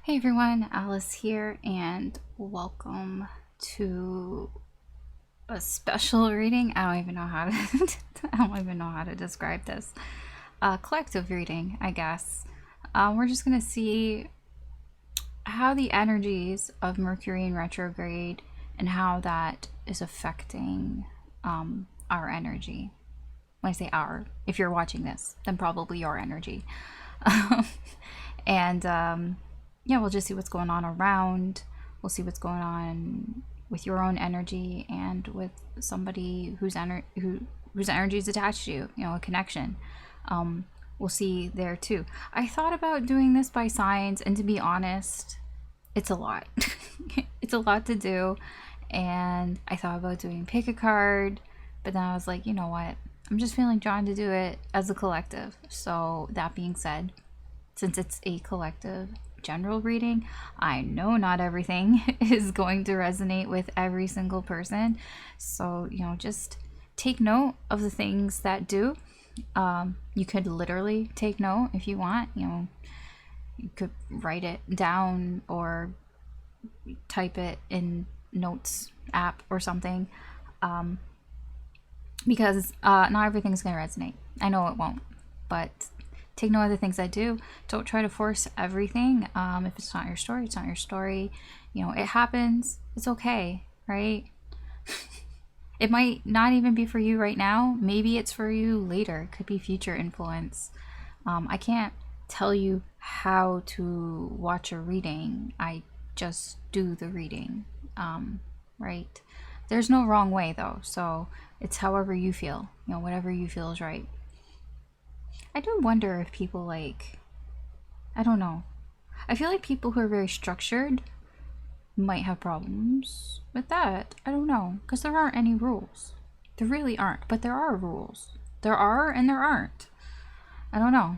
Hey everyone, Alice here, and welcome to a special reading. I don't even know how to describe this. A collective reading, I guess. We're just gonna see how the energies of Mercury in retrograde and how that is affecting our energy. When I say our, if you're watching this, then probably your energy. and yeah, we'll just see what's going on around. We'll see what's going on with your own energy and with somebody whose energy is attached to you. You know, a connection. We'll see there too. I thought about doing this by signs, and to be honest, it's a lot. It's a lot to do, and I thought about doing pick a card, but then I was like, you know what? I'm just feeling drawn to do it as a collective. So that being said, since it's a collective general reading, I know not everything is going to resonate with every single person. So, you know, just take note of the things that do. You could literally take note if you want. You know, you could write it down or type it in notes app or something. Because not everything's going to resonate. I know it won't, but take note of the things I do. Don't try to force everything. If it's not your story, it's not your story. You know, it happens. It's okay, right? It might not even be for you right now. Maybe it's for you later. It could be future influence. I can't tell you how to watch a reading. I just do the reading, right? There's no wrong way though, so it's however you feel. You know, whatever you feel is right. I do wonder if people I don't know. I feel like people who are very structured might have problems with that. I don't know, because there aren't any rules. There really aren't, but there are rules. There are and there aren't. I don't know.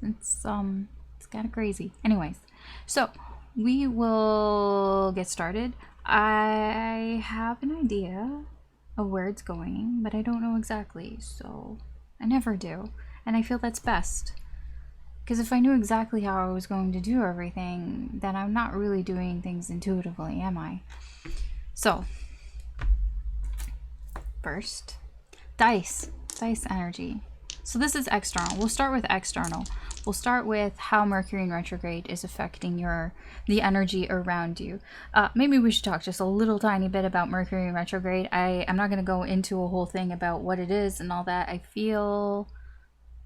It's kind of crazy. Anyways, so we will get started. I have an idea of where it's going, but I don't know exactly, so I never do, and I feel that's best. Because if I knew exactly how I was going to do everything, then I'm not really doing things intuitively, am I? So, first, dice energy. So this is external. We'll start with external. We'll start with how Mercury in retrograde is affecting the energy around you. Maybe we should talk just a little tiny bit about Mercury in retrograde. I'm not going to go into a whole thing about what it is and all that. I feel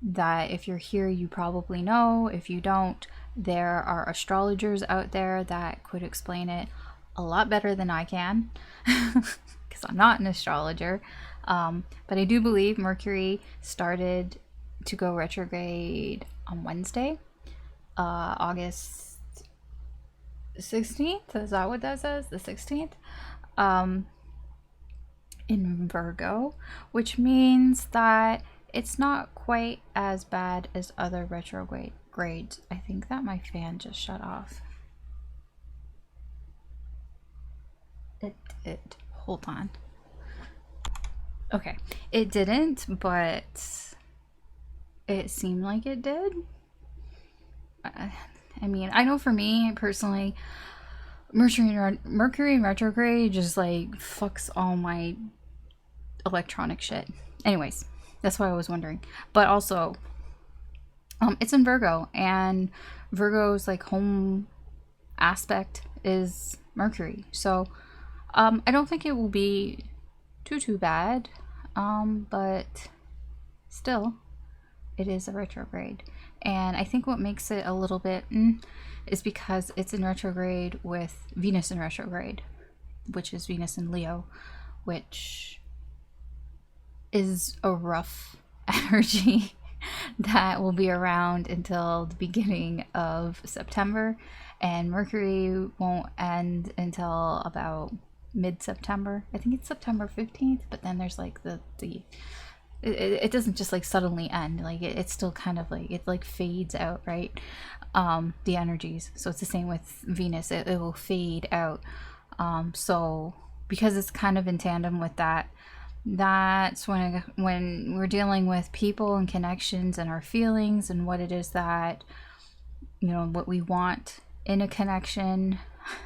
that if you're here, you probably know. If you don't, there are astrologers out there that could explain it a lot better than I can, because I'm not an astrologer. But I do believe Mercury started to go retrograde on Wednesday, August 16th. Is that what that says? The 16th? In Virgo, which means that it's not quite as bad as other retrogrades. I think that my fan just shut off. It did. Hold on. Okay, it didn't, but it seemed like it did. I mean, I know for me personally, Mercury in retrograde just like fucks all my electronic shit. Anyways, that's why I was wondering. But also, it's in Virgo, and Virgo's like home aspect is Mercury. So, I don't think it will be too bad. But still, it is a retrograde. And I think what makes it a little bit is because it's in retrograde with Venus in retrograde, which is Venus in Leo, which is a rough energy that will be around until the beginning of September. And Mercury won't end until about mid-September. I think it's September 15th, but then there's like it doesn't just like suddenly end. Like it's still kind of like it like fades out, right? The energies. So it's the same with Venus. It will fade out. So because it's kind of in tandem with that, that's when we're dealing with people and connections and our feelings and what it is that you know, what we want in a connection,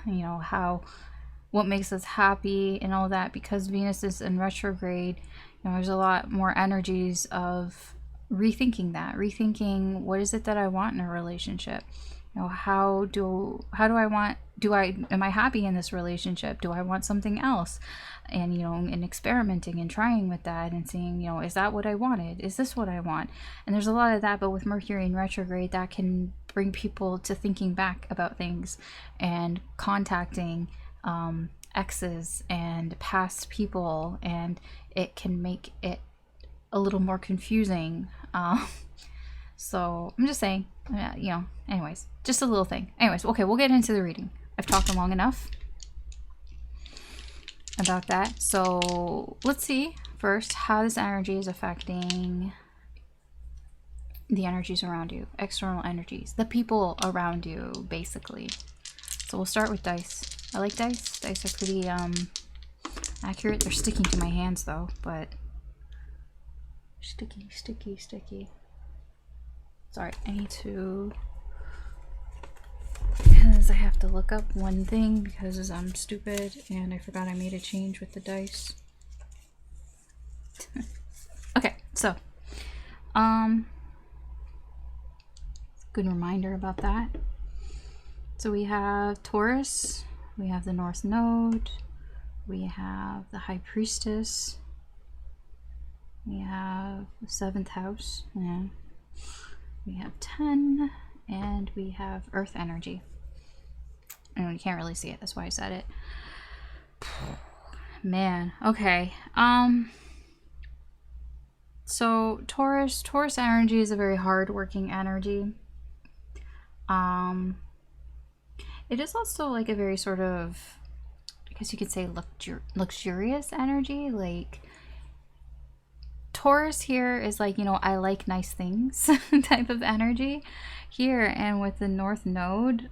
you know, what makes us happy and all that. Because Venus is in retrograde, you know, there's a lot more energies of rethinking what is it that I want in a relationship. You know, am I happy in this relationship? Do I want something else? And, you know, and experimenting and trying with that and seeing, you know, is that what I wanted? Is this what I want? And there's a lot of that, but with Mercury in retrograde, that can bring people to thinking back about things and contacting exes and past people, and it can make it a little more confusing. So I'm just saying, you know, anyways, just a little thing. Anyways, okay, we'll get into the reading. I've talked long enough about that. So let's see first how this energy is affecting the energies around you, external energies, the people around you, basically. So we'll start with dice. I like dice. Dice are pretty accurate. They're sticking to my hands though, but sticky. Sorry, I need to, because I have to look up one thing because I'm stupid and I forgot I made a change with the dice. Okay, so good reminder about that. So we have Taurus, we have the North Node, we have the High Priestess, we have the 7th house, yeah. We have 10, and we have Earth energy. And you can't really see it, that's why I said it. Man, okay. So Taurus energy is a very hard-working energy. It is also like a very sort of, I guess you could say, luxurious energy. Like, Taurus here is like, you know, I like nice things type of energy here. And with the North Node,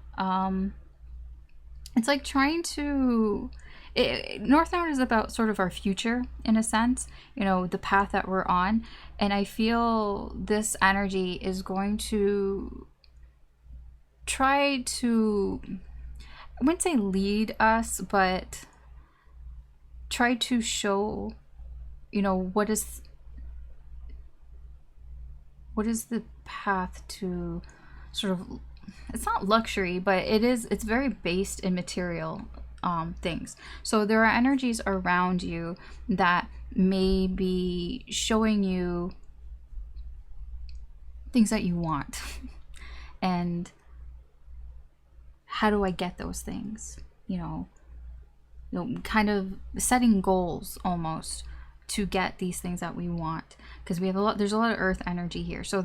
it's like trying to, North Node is about sort of our future in a sense, you know, the path that we're on. And I feel this energy is going to try to, I wouldn't say lead us, but try to show, you know, what is the path to sort of, it's not luxury, but it's very based in material things. So there are energies around you that may be showing you things that you want. And how do I get those things? You know, kind of setting goals almost to get these things that we want, because we have there's a lot of Earth energy here. So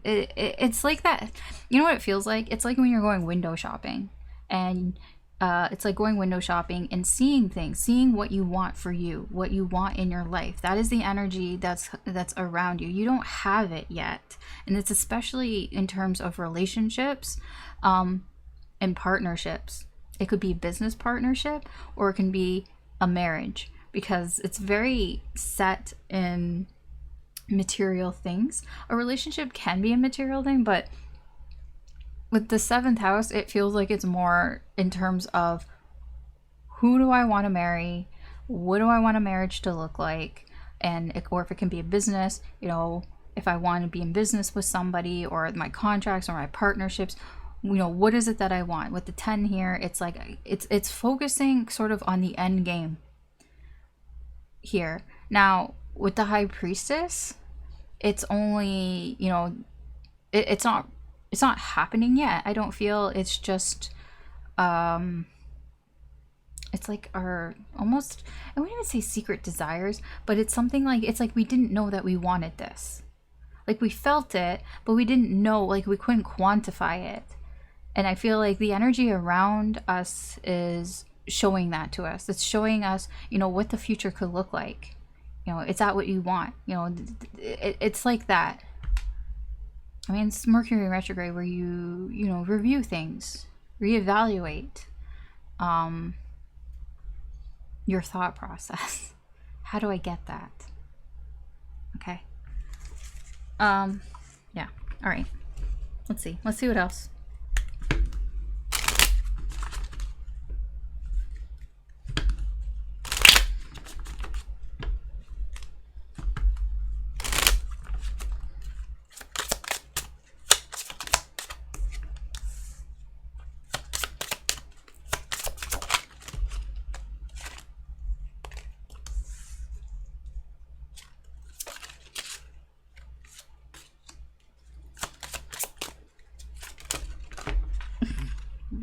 it's like that, you know what it feels like? It's like when you're going window shopping, and it's like going window shopping and seeing things, seeing what you want for you, what you want in your life. That is the energy that's around you. You don't have it yet, and it's especially in terms of relationships and partnerships. It could be a business partnership, or it can be a marriage, because it's very set in material things. A relationship can be a material thing, but with the 7th house, it feels like it's more in terms of who do I want to marry, what do I want a marriage to look like, or if it can be a business, you know, if I want to be in business with somebody, or my contracts or my partnerships, you know, what is it that I want? With the 10 here, it's like it's focusing sort of on the end game here. Now with the High Priestess, it's only, you know, it's not happening yet. I don't feel. It's just it's like our almost, I wouldn't even say secret desires, but it's something like, it's like we didn't know that we wanted this. Like we felt it, but we didn't know, like we couldn't quantify it. And I feel like the energy around us is showing that to us. It's showing us, you know, what the future could look like. You know, it's at what you want. You know, it's like that. I mean, it's Mercury in retrograde, where you know, review things, reevaluate your thought process. How do I get that? Okay. Yeah. All right. Let's see what else.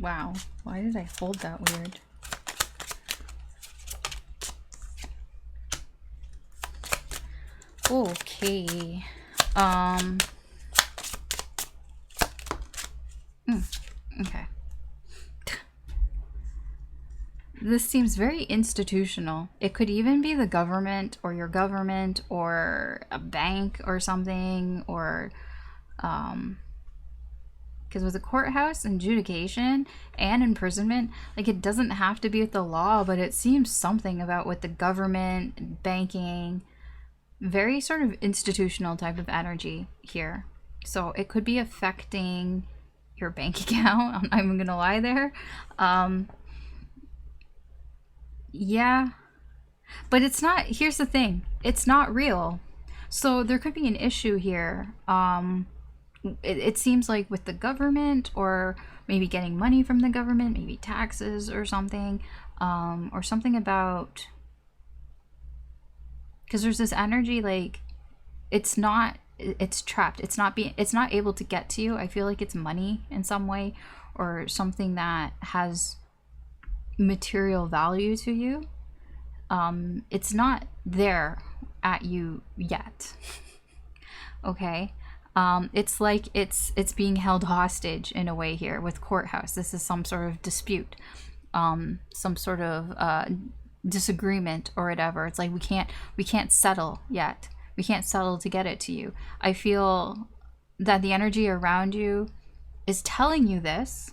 Wow. Why did I hold that weird? Okay. Okay. This seems very institutional. It could even be the government or your government or a bank or something, or because with the courthouse, adjudication, and imprisonment, like, it doesn't have to be with the law, but it seems something about with the government, banking, very sort of institutional type of energy here. So it could be affecting your bank account. I'm not even gonna lie there. Yeah, but it's not, here's the thing, it's not real. So there could be an issue here. It seems like with the government, or maybe getting money from the government, maybe taxes or something about, because there's this energy like it's trapped, it's not able to get to you. I feel like it's money in some way, or something that has material value to you. It's not there at you yet. Okay. It's like it's being held hostage in a way here with courthouse. This is some sort of dispute, some sort of disagreement or whatever. It's like we can't settle yet. We can't settle to get it to you. I feel that the energy around you is telling you this.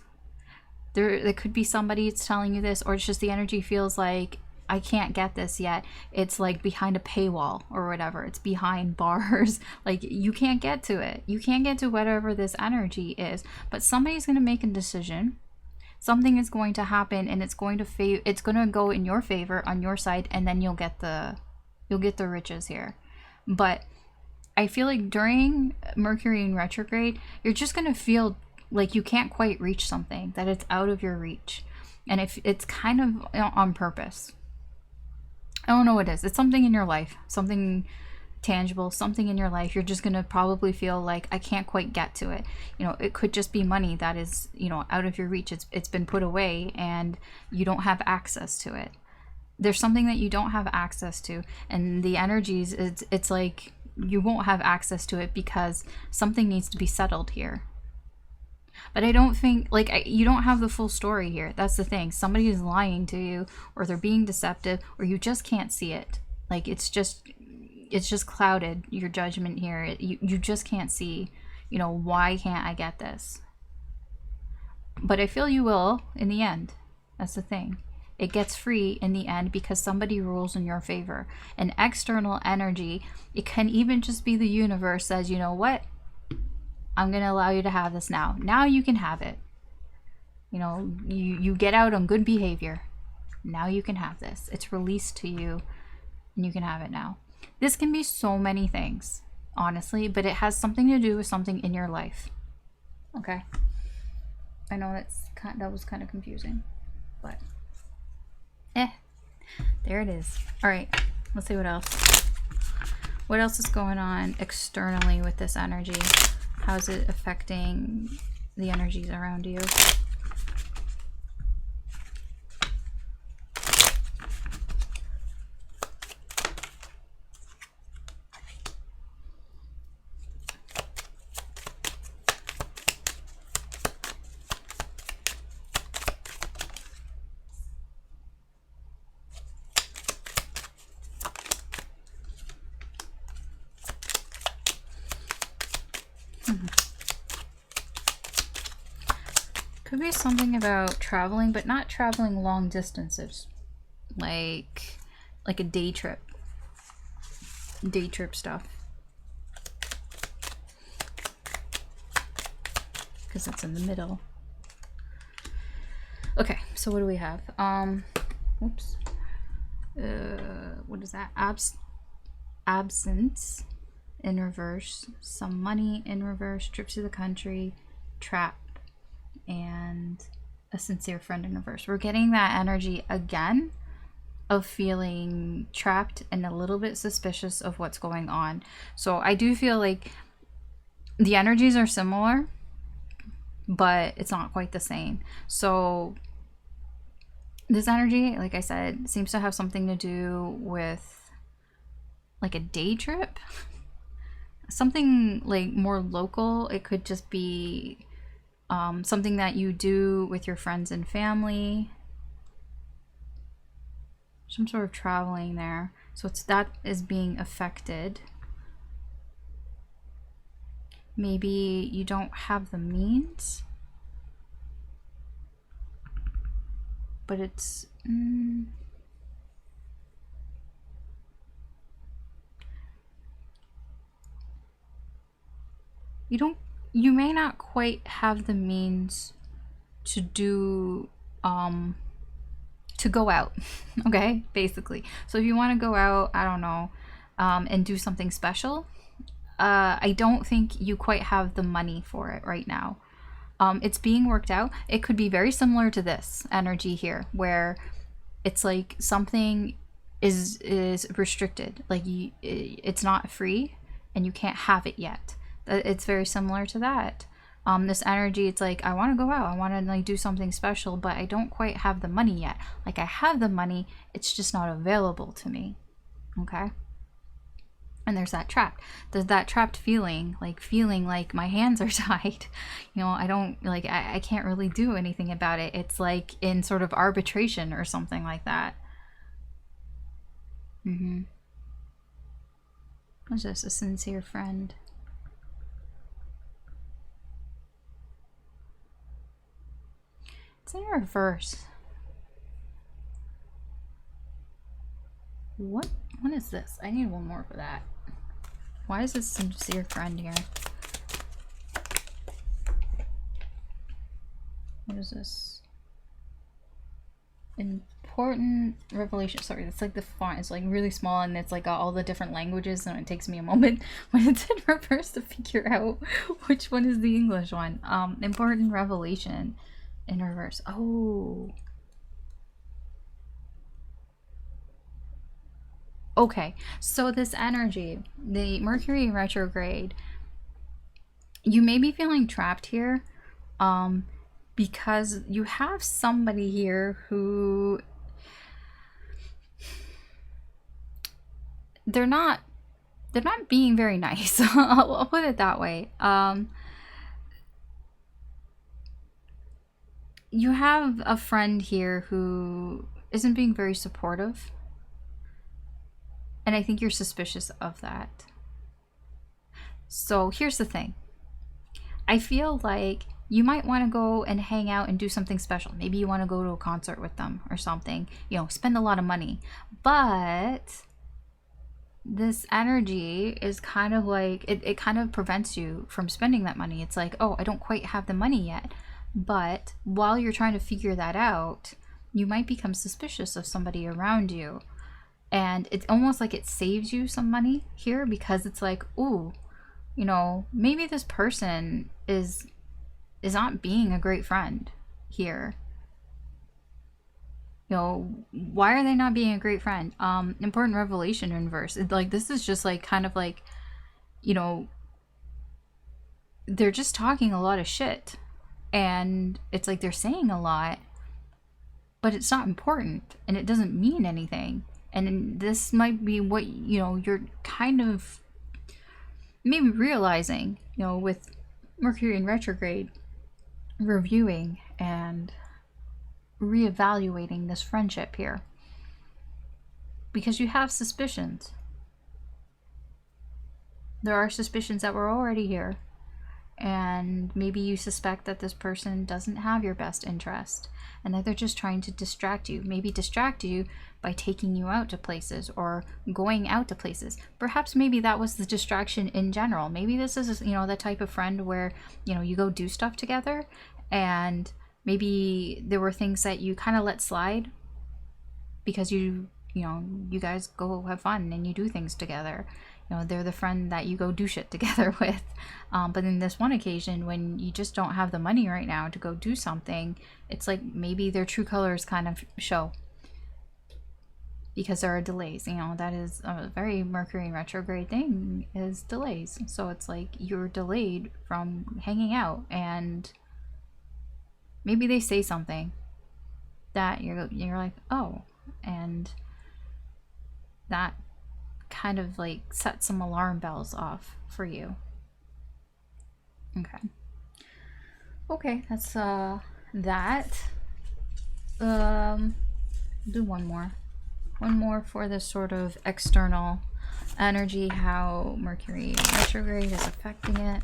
There could be somebody that's telling you this, or it's just the energy feels like, I can't get this yet. It's like behind a paywall or whatever. It's behind bars. Like, you can't get to it. You can't get to whatever this energy is. But somebody's going to make a decision. Something is going to happen, and it's going to go in your favor on your side, and then you'll get the riches here. But I feel like during Mercury in retrograde, you're just going to feel like you can't quite reach something, that it's out of your reach. And if it's kind of on purpose. I don't know what it is. It's something in your life, something tangible, something in your life. You're just going to probably feel like, I can't quite get to it. You know, it could just be money that is, you know, out of your reach. It's been put away and you don't have access to it. There's something that you don't have access to, and the energies, it's like you won't have access to it because something needs to be settled here. But I don't think, like, you don't have the full story here. That's the thing. Somebody is lying to you, or they're being deceptive, or you just can't see it. Like, it's just clouded, your judgment here. You just can't see, you know, why can't I get this? But I feel you will in the end. That's the thing. It gets free in the end because somebody rules in your favor. An external energy, it can even just be the universe says, you know what? I'm going to allow you to have this now. Now you can have it. You know, you get out on good behavior. Now you can have this. It's released to you and you can have it now. This can be so many things, honestly, but it has something to do with something in your life. Okay. I know that was kind of confusing, but there it is. All right, let's see what else. What else is going on externally with this energy? How's it affecting the energies around you? Could be something about traveling, but not traveling long distances, like a day trip stuff, because that's in the middle. Okay, so what do we have? Whoops. What is that? Absence in reverse, some money in reverse, trips to the country, trap, and a sincere friend in reverse. We're getting that energy again of feeling trapped and a little bit suspicious of what's going on. So I do feel like the energies are similar, but it's not quite the same. So this energy, like I said, seems to have something to do with like a day trip, something like more local. It could just be something that you do with your friends and family, some sort of traveling there. So it's that is being affected. Maybe you don't have the means, but it's you may not quite have the means to do to go out. Okay, basically. So if you want to go out, I don't know, and do something special, I don't think you quite have the money for it right now. It's being worked out. It could be very similar to this energy here, where it's like something is restricted, like it's not free and you can't have it yet. It's very similar to that. This energy, it's like, I want to go out, I want to like do something special, but I don't quite have the money yet. Like, I have the money, it's just not available to me. Okay. And there's that trapped. There's that trapped feeling like my hands are tied. You know, I don't like, I can't really do anything about it. It's like in sort of arbitration or something like that. What's this? A sincere friend. It's in reverse. What is this? I need one more for that. Why is this sincere friend here? What is this? Important revelation. Sorry, it's like the font is like really small and it's like got all the different languages, and it takes me a moment when it's in reverse to figure out which one is the English one. Important revelation in reverse. Oh. Okay, so this energy, the Mercury in retrograde, you may be feeling trapped here because you have somebody here who they're not being very nice. I'll put it that way. You have a friend here who isn't being very supportive. And I think you're suspicious of that. So here's the thing. I feel like you might want to go and hang out and do something special. Maybe you want to go to a concert with them or something. You know, spend a lot of money. But this energy is kind of like, it kind of prevents you from spending that money. It's like, oh, I don't quite have the money yet. But while you're trying to figure that out, you might become suspicious of somebody around you. And it's almost like it saves you some money here, because it's like, ooh, you know, maybe this person is not being a great friend here. You know, why are they not being a great friend? Important revelation in verse. Like, this is just like kind of like, you know, they're just talking a lot of shit. And it's like they're saying a lot, but it's not important and it doesn't mean anything. And this might be what, you know, you're kind of maybe realizing, you know, with Mercury in retrograde, reviewing and reevaluating this friendship here. Because you have suspicions. There are suspicions that were already here. And maybe you suspect that this person doesn't have your best interest and that they're just trying to distract you. Maybe distract you by taking you out to places or going out to places. Perhaps maybe that was the distraction in general. Maybe this is, you know, the type of friend where, you know, you go do stuff together, and maybe there were things that you kind of let slide because you know, you guys go have fun and you do things together. You know, they're the friend that you go do shit together with. But in this one occasion, when you just don't have the money right now to go do something, it's like maybe their true colors kind of show. Because there are delays. You know, that is a very Mercury in retrograde thing, is delays. So it's like you're delayed from hanging out, and Maybe they say something that you're like, oh, and that kind of like sets some alarm bells off for you. Okay, that's that. Do one more for this sort of external energy, how Mercury retrograde is affecting it.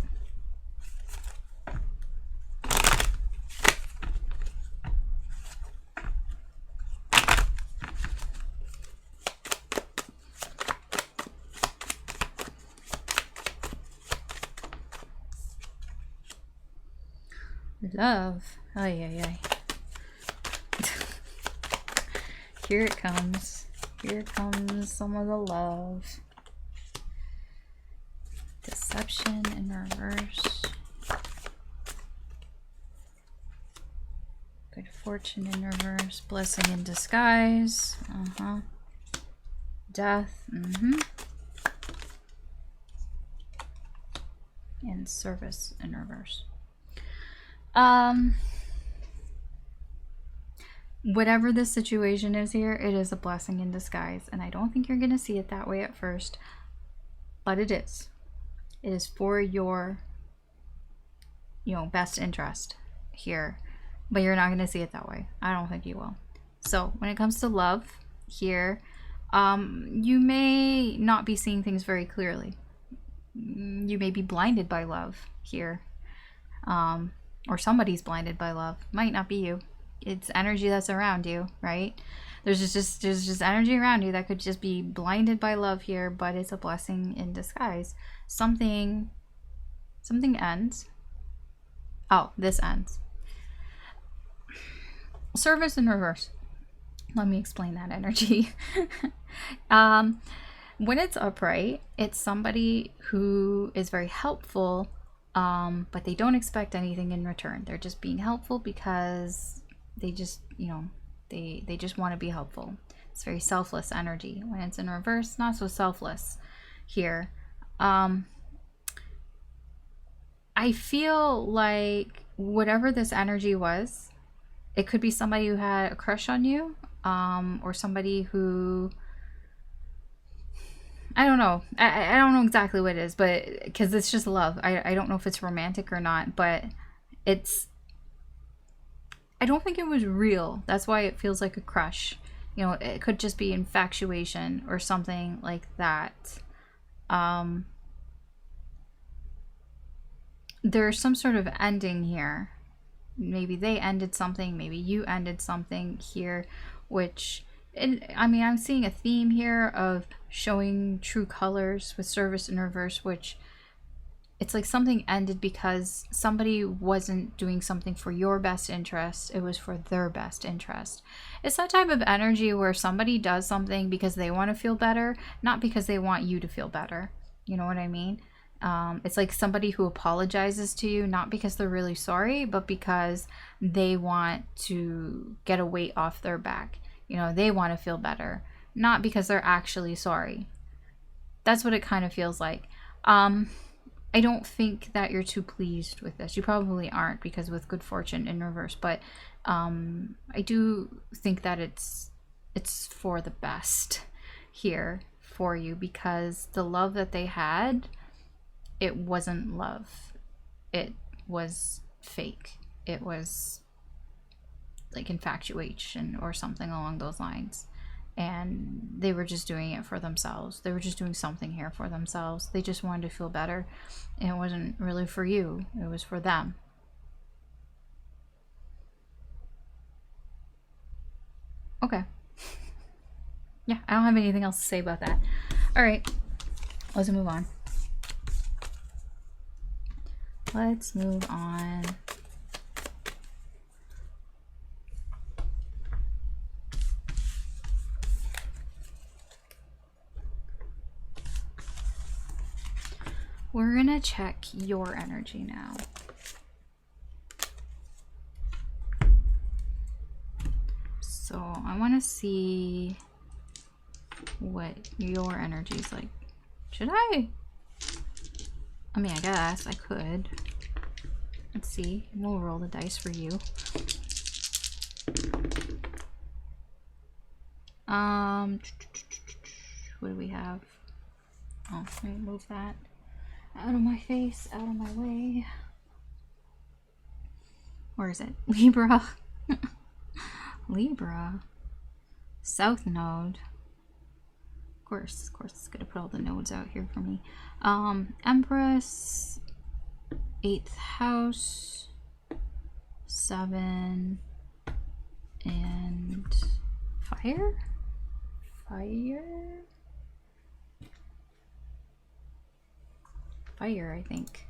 Love. Ay, ay, ay. Here it comes. Here comes some of the love. Deception in reverse. Good fortune in reverse. Blessing in disguise. Death. And service in reverse. Whatever the situation is here, it is a blessing in disguise, and I don't think you're going to see it that way at first, but it is. It is for your, best interest here, but you're not going to see it that way. I don't think you will. So when it comes to love here, you may not be seeing things very clearly. You may be blinded by love here, or somebody's blinded by love. Might not be you. It's energy that's around you, right? There's just energy around you that could just be blinded by love here, but it's a blessing in disguise. Something ends. Oh, this ends. Service in reverse. Let me explain that energy. When it's upright, it's somebody who is very helpful, but they don't expect anything in return. They're just being helpful because they just, they just want to be helpful. It's very selfless energy. When it's in reverse, not so selfless here. I feel like whatever this energy was, it could be somebody who had a crush on you, or somebody who, I don't know. I don't know exactly what it is, but because it's just love. I don't know if it's romantic or not, but I don't think it was real. That's why it feels like a crush. It could just be infatuation or something like that. There's some sort of ending here. Maybe they ended something. Maybe you ended something here, which, I'm seeing a theme here of showing true colors with service in reverse, which it's like something ended because somebody wasn't doing something for your best interest. It was for their best interest. It's that type of energy where somebody does something because they want to feel better, not because they want you to feel better. You know what I mean? It's like somebody who apologizes to you, not because they're really sorry, but because they want to get a weight off their back. They want to feel better, not because they're actually sorry. That's what it kind of feels like. I don't think that you're too pleased with this. You probably aren't, because with good fortune in reverse, but I do think that it's for the best here for you, because the love that they had, it wasn't love. It was fake. It was like infatuation or something along those lines. And they were just doing it for themselves. They were just doing something here for themselves. They just wanted to feel better. And it wasn't really for you. It was for them. Okay. Yeah, I don't have anything else to say about that. All right. Let's move on. Let's move on. We're gonna check your energy now. So I want to see what your energy is like. Should I? I mean, I guess I could. Let's see. We'll roll the dice for you. What do we have? Oh, let me move that out of my face, out of my way. Where is it? Libra. Libra. South node. Of course, it's gonna put all the nodes out here for me. Empress. 8th house. 7. And fire? Fire, I think.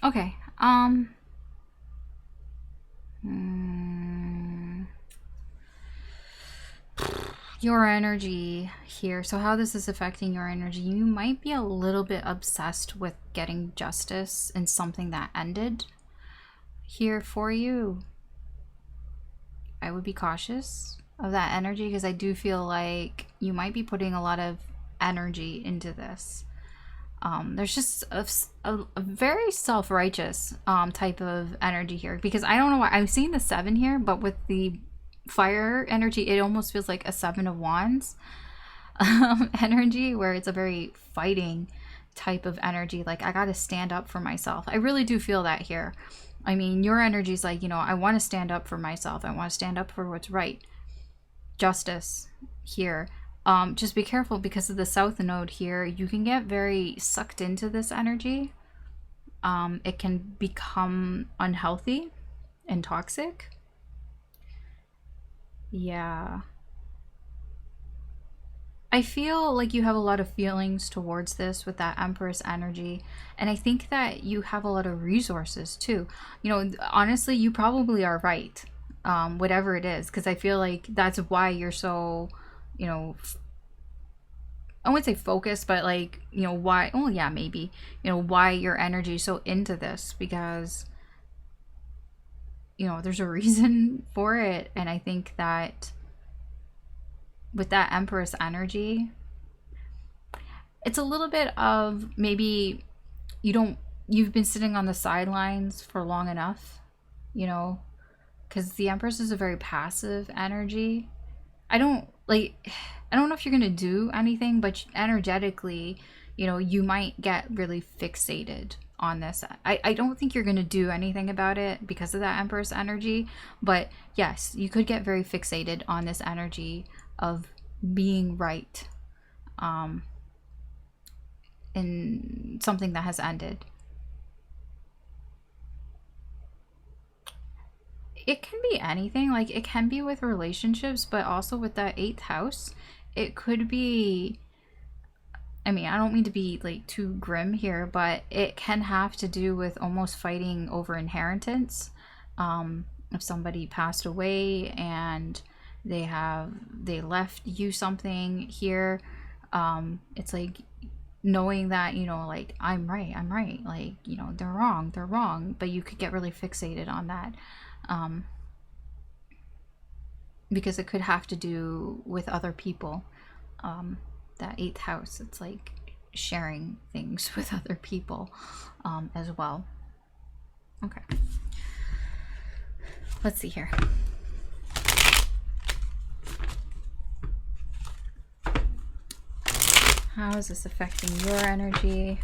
Okay. Your energy here. So how this is affecting your energy, you might be a little bit obsessed with getting justice in something that ended here for you. I would be cautious of that energy because I do feel like you might be putting a lot of energy into this. There's just a very self-righteous type of energy here, because I don't know why I'm seeing the 7 here, but with the fire energy, it almost feels like a 7 of Wands energy, where it's a very fighting type of energy. Like, I gotta stand up for myself. I really do feel that here. I mean, your energy is like, you know, I want to stand up for myself. I want to stand up for what's right. Justice here. Just be careful because of the South node here. You can get very sucked into this energy. It can become unhealthy and toxic. Yeah. I feel like you have a lot of feelings towards this with that Empress energy. And I think that you have a lot of resources too. You know, honestly, you probably are right. Whatever it is. Because I feel like that's why you're so, you know, I wouldn't say focused, but like, you know, why, oh yeah, maybe, you know, why your energy is so into this, because, you know, there's a reason for it. And I think that with that Empress energy, it's a little bit of maybe you've been sitting on the sidelines for long enough, you know, because the Empress is a very passive energy. I don't know if you're gonna do anything, but energetically, you know, you might get really fixated on this. I don't think you're gonna do anything about it because of that Empress energy, but yes, you could get very fixated on this energy of being right in something that has ended. It can be anything. Like, it can be with relationships, but also with that 8th house, it could be, I mean, I don't mean to be like too grim here, but it can have to do with almost fighting over inheritance. If somebody passed away and they left you something here, it's like knowing that, you know, like, I'm right, like, you know, they're wrong, but you could get really fixated on that. Because it could have to do with other people. That 8th house, it's like sharing things with other people as well. Okay. Let's see here. How is this affecting your energy?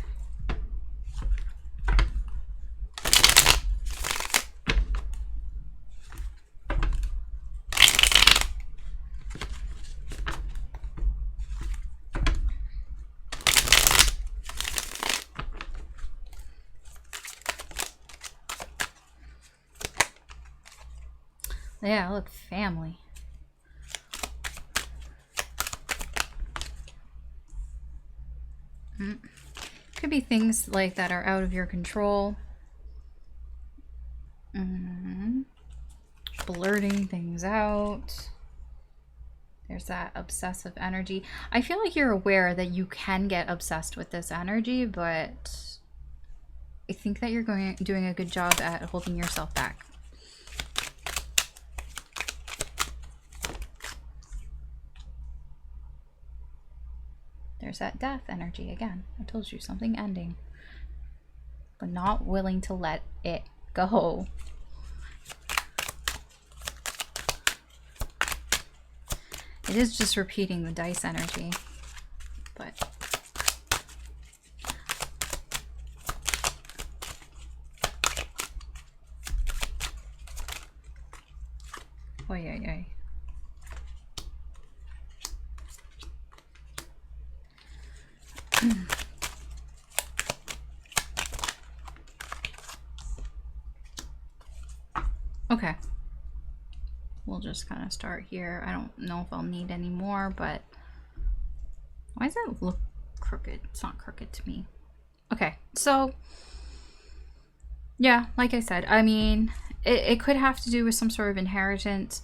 Yeah, look, family. Could be things like that are out of your control. Blurting things out. There's that obsessive energy. I feel like you're aware that you can get obsessed with this energy, but I think that you're doing a good job at holding yourself back. There's that death energy again. I told you, something ending, but not willing to let it go. It is just repeating the dice energy, but oy, oy, oy. Okay, we'll just kind of start here. I don't know if I'll need any more, but why does it look crooked? It's not crooked to me. Okay, so yeah, like I said, I mean, it could have to do with some sort of inheritance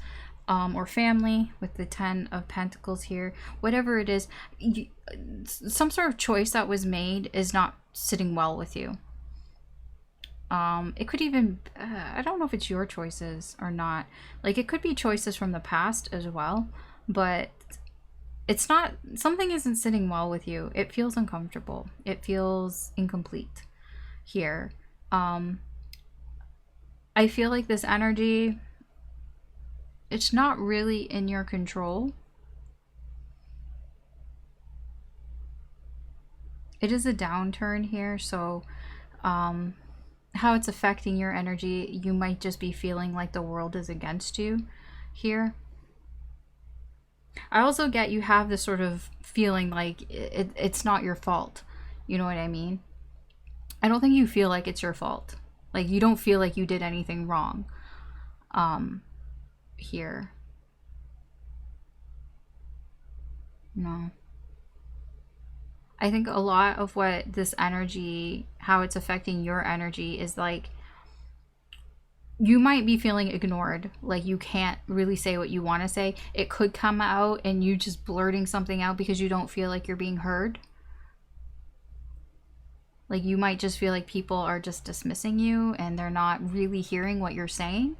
or family with the 10 of Pentacles here. Whatever it is, some sort of choice that was made is not sitting well with you. It could even, I don't know if it's your choices or not. Like, it could be choices from the past as well, but it's not, something isn't sitting well with you. It feels uncomfortable. It feels incomplete here. I feel like this energy, it's not really in your control. It is a downturn here, so how it's affecting your energy, you might just be feeling like the world is against you here. I also get you have this sort of feeling like it's not your fault. You know what I mean? I don't think you feel like it's your fault. Like, you don't feel like you did anything wrong here. No. I think a lot of what this energy, how it's affecting your energy, is like, you might be feeling ignored. Like, you can't really say what you want to say. It could come out and you just blurting something out because you don't feel like you're being heard. Like, you might just feel like people are just dismissing you and they're not really hearing what you're saying.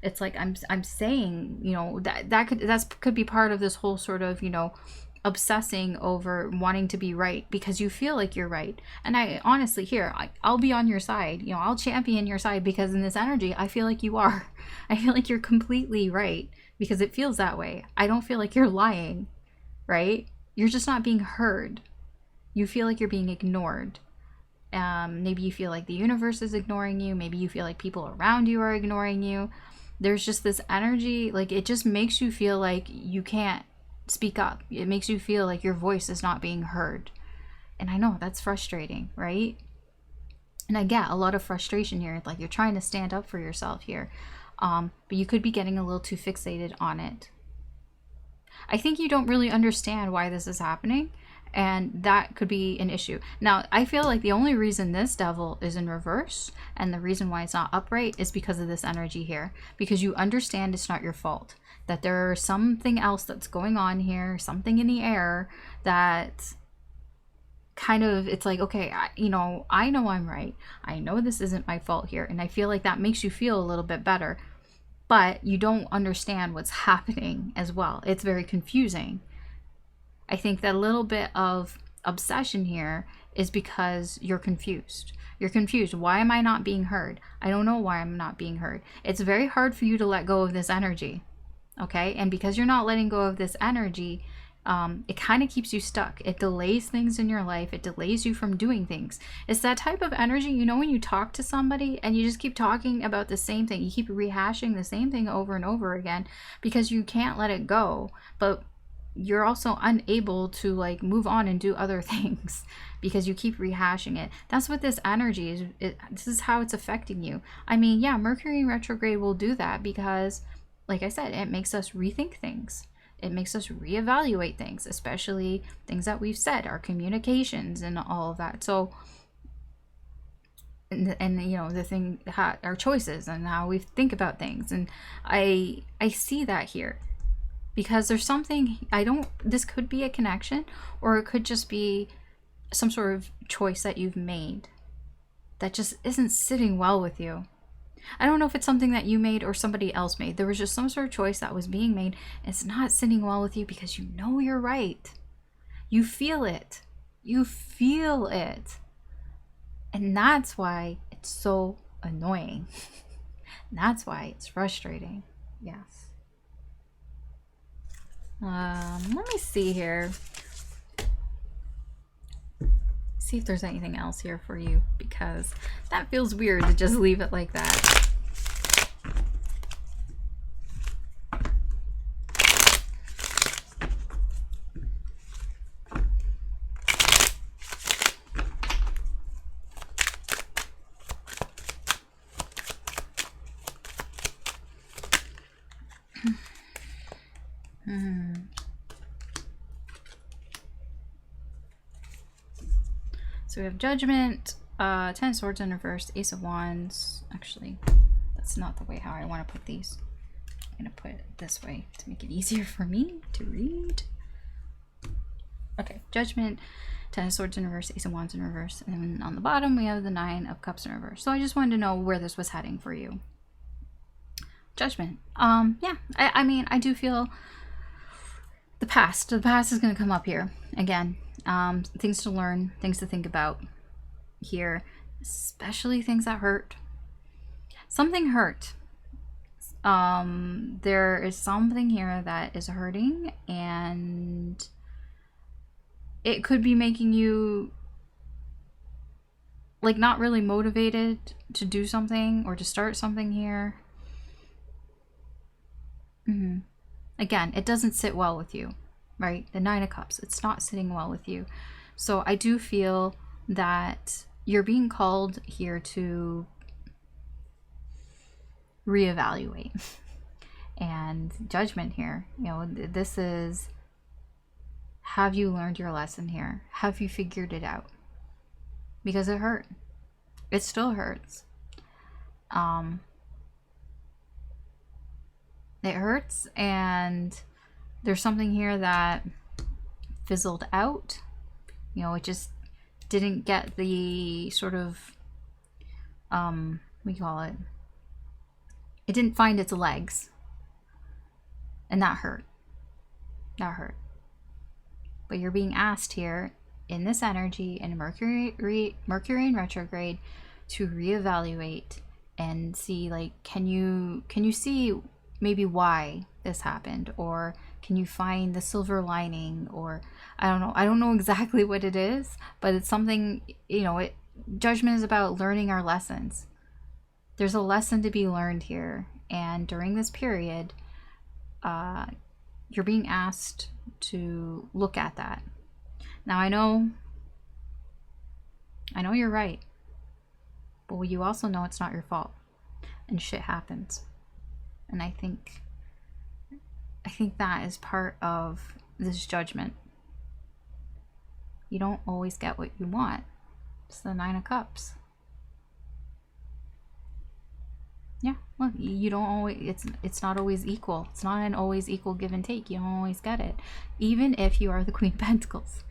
It's like, I'm saying, you know, that could be part of this whole sort of, you know, obsessing over wanting to be right because you feel like you're right. And I honestly, here, I'll be on your side. You know, I'll champion your side because in this energy, I feel like you are. I feel like you're completely right because it feels that way. I don't feel like you're lying, right? You're just not being heard. You feel like you're being ignored. Maybe you feel like the universe is ignoring you. Maybe you feel like people around you are ignoring you. There's just this energy, like, it just makes you feel like you can't speak up. It makes you feel like your voice is not being heard. And I know that's frustrating, right? And I get a lot of frustration here. Like, you're trying to stand up for yourself here. But you could be getting a little too fixated on it. I think you don't really understand why this is happening. And that could be an issue. Now, I feel like the only reason this devil is in reverse and the reason why it's not upright is because of this energy here. Because you understand it's not your fault. That there's something else that's going on here, something in the air that kind of, it's like, okay, I know I'm right. I know this isn't my fault here. And I feel like that makes you feel a little bit better. But you don't understand what's happening as well. It's very confusing. I think that little bit of obsession here is because you're confused. You're confused. Why am I not being heard? I don't know why I'm not being heard. It's very hard for you to let go of this energy. Okay? And because you're not letting go of this energy, it kind of keeps you stuck. It delays things in your life. It delays you from doing things. It's that type of energy, you know, when you talk to somebody and you just keep talking about the same thing. You keep rehashing the same thing over and over again because you can't let it go. But you're also unable to like move on and do other things because you keep rehashing it. That's what this energy is. This is how it's affecting you. I mean, yeah, Mercury in retrograde will do that because, like I said, it makes us rethink things. It makes us reevaluate things, especially things that we've said, our communications and all of that. So, and you know, our choices and how we think about things. And I see that here. Because there's something, this could be a connection, or it could just be some sort of choice that you've made that just isn't sitting well with you. I don't know if it's something that you made or somebody else made. There was just some sort of choice that was being made, and it's not sitting well with you because you know you're right. You feel it. You feel it. And that's why it's so annoying. That's why it's frustrating. Yes. Let me see here. See if there's anything else here for you, because that feels weird to just leave it like that. So we have Judgment, Ten of Swords in reverse, Ace of Wands. Actually, that's not the way how I want to put these. I'm going to put it this way to make it easier for me to read. Okay, Judgment, Ten of Swords in reverse, Ace of Wands in reverse. And then on the bottom, we have the Nine of Cups in reverse. So I just wanted to know where this was heading for you. Judgment. Yeah, I mean, I do feel the past. The past is going to come up here again. Things to learn, things to think about here, especially things that hurt. Something hurt. There is something here that is hurting, and it could be making you like not really motivated to do something or to start something here. Again, it doesn't sit well with you. Right? The Nine of Cups, it's not sitting well with you. So I do feel that you're being called here to reevaluate. And Judgment here, you know, this is, have you learned your lesson here? Have you figured it out? Because it hurt. It still hurts. It hurts, and there's something here that fizzled out. You know, it just didn't get the sort of, what do you call it? It didn't find its legs. And that hurt. That hurt. But you're being asked here in this energy in Mercury in retrograde to reevaluate and see, like, can you see maybe why this happened, or can you find the silver lining, or I don't know exactly what it is, but it's something, you know, Judgment is about learning our lessons. There's a lesson to be learned here, and during this period, you're being asked to look at that. Now I know you're right, but you also know it's not your fault, and shit happens. And I think that is part of this Judgment. You don't always get what you want. It's the Nine of Cups. Yeah, look, you don't always, it's not always equal. It's not an always equal give and take. You don't always get it. Even if you are the Queen of Pentacles.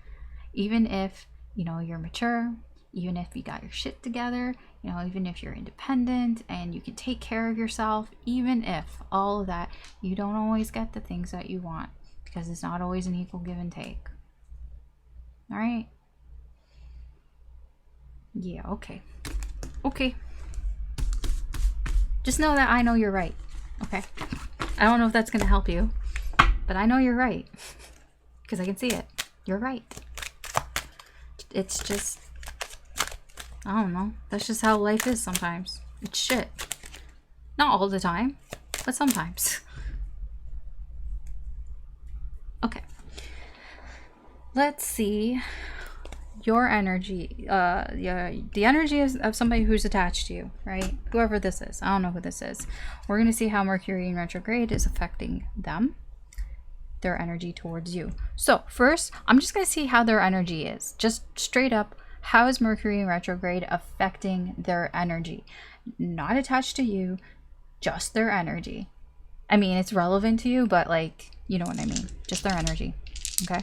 Even if, you know, you're mature, even if you got your shit together, you know, even if you're independent and you can take care of yourself, even if all of that, you don't always get the things that you want, because it's not always an equal give and take. All right? Yeah, okay. Okay. Just know that I know you're right, okay? I don't know if that's going to help you, but I know you're right, because I can see it. You're right. It's just, I don't know. That's just how life is sometimes. It's shit. Not all the time, but sometimes. Okay. Let's see your energy. The energy of somebody who's attached to you, right? Whoever this is. I don't know who this is. We're going to see how Mercury in retrograde is affecting them. Their energy towards you. So first, I'm just going to see how their energy is. Just straight up. How is Mercury in retrograde affecting their energy? Not attached to you, just their energy. I mean, it's relevant to you, but like, you know what I mean. Just their energy, okay?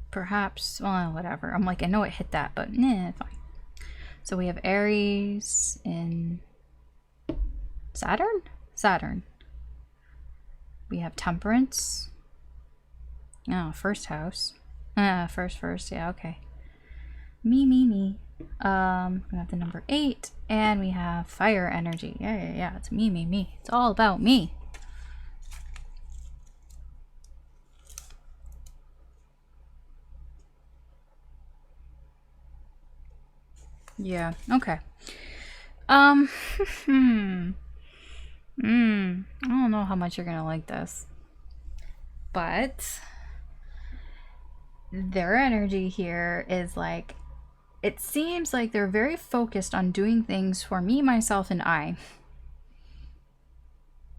Perhaps, well, whatever. I'm like, I know it hit that, but fine. So we have Aries in Saturn? Saturn. We have temperance. Oh, first house. First. Yeah, okay. Me. We have the number 8, and we have fire energy. Yeah. It's me. It's all about me. Yeah, okay. I don't know how much you're gonna like this, but their energy here is like, it seems like they're very focused on doing things for me, myself, and I.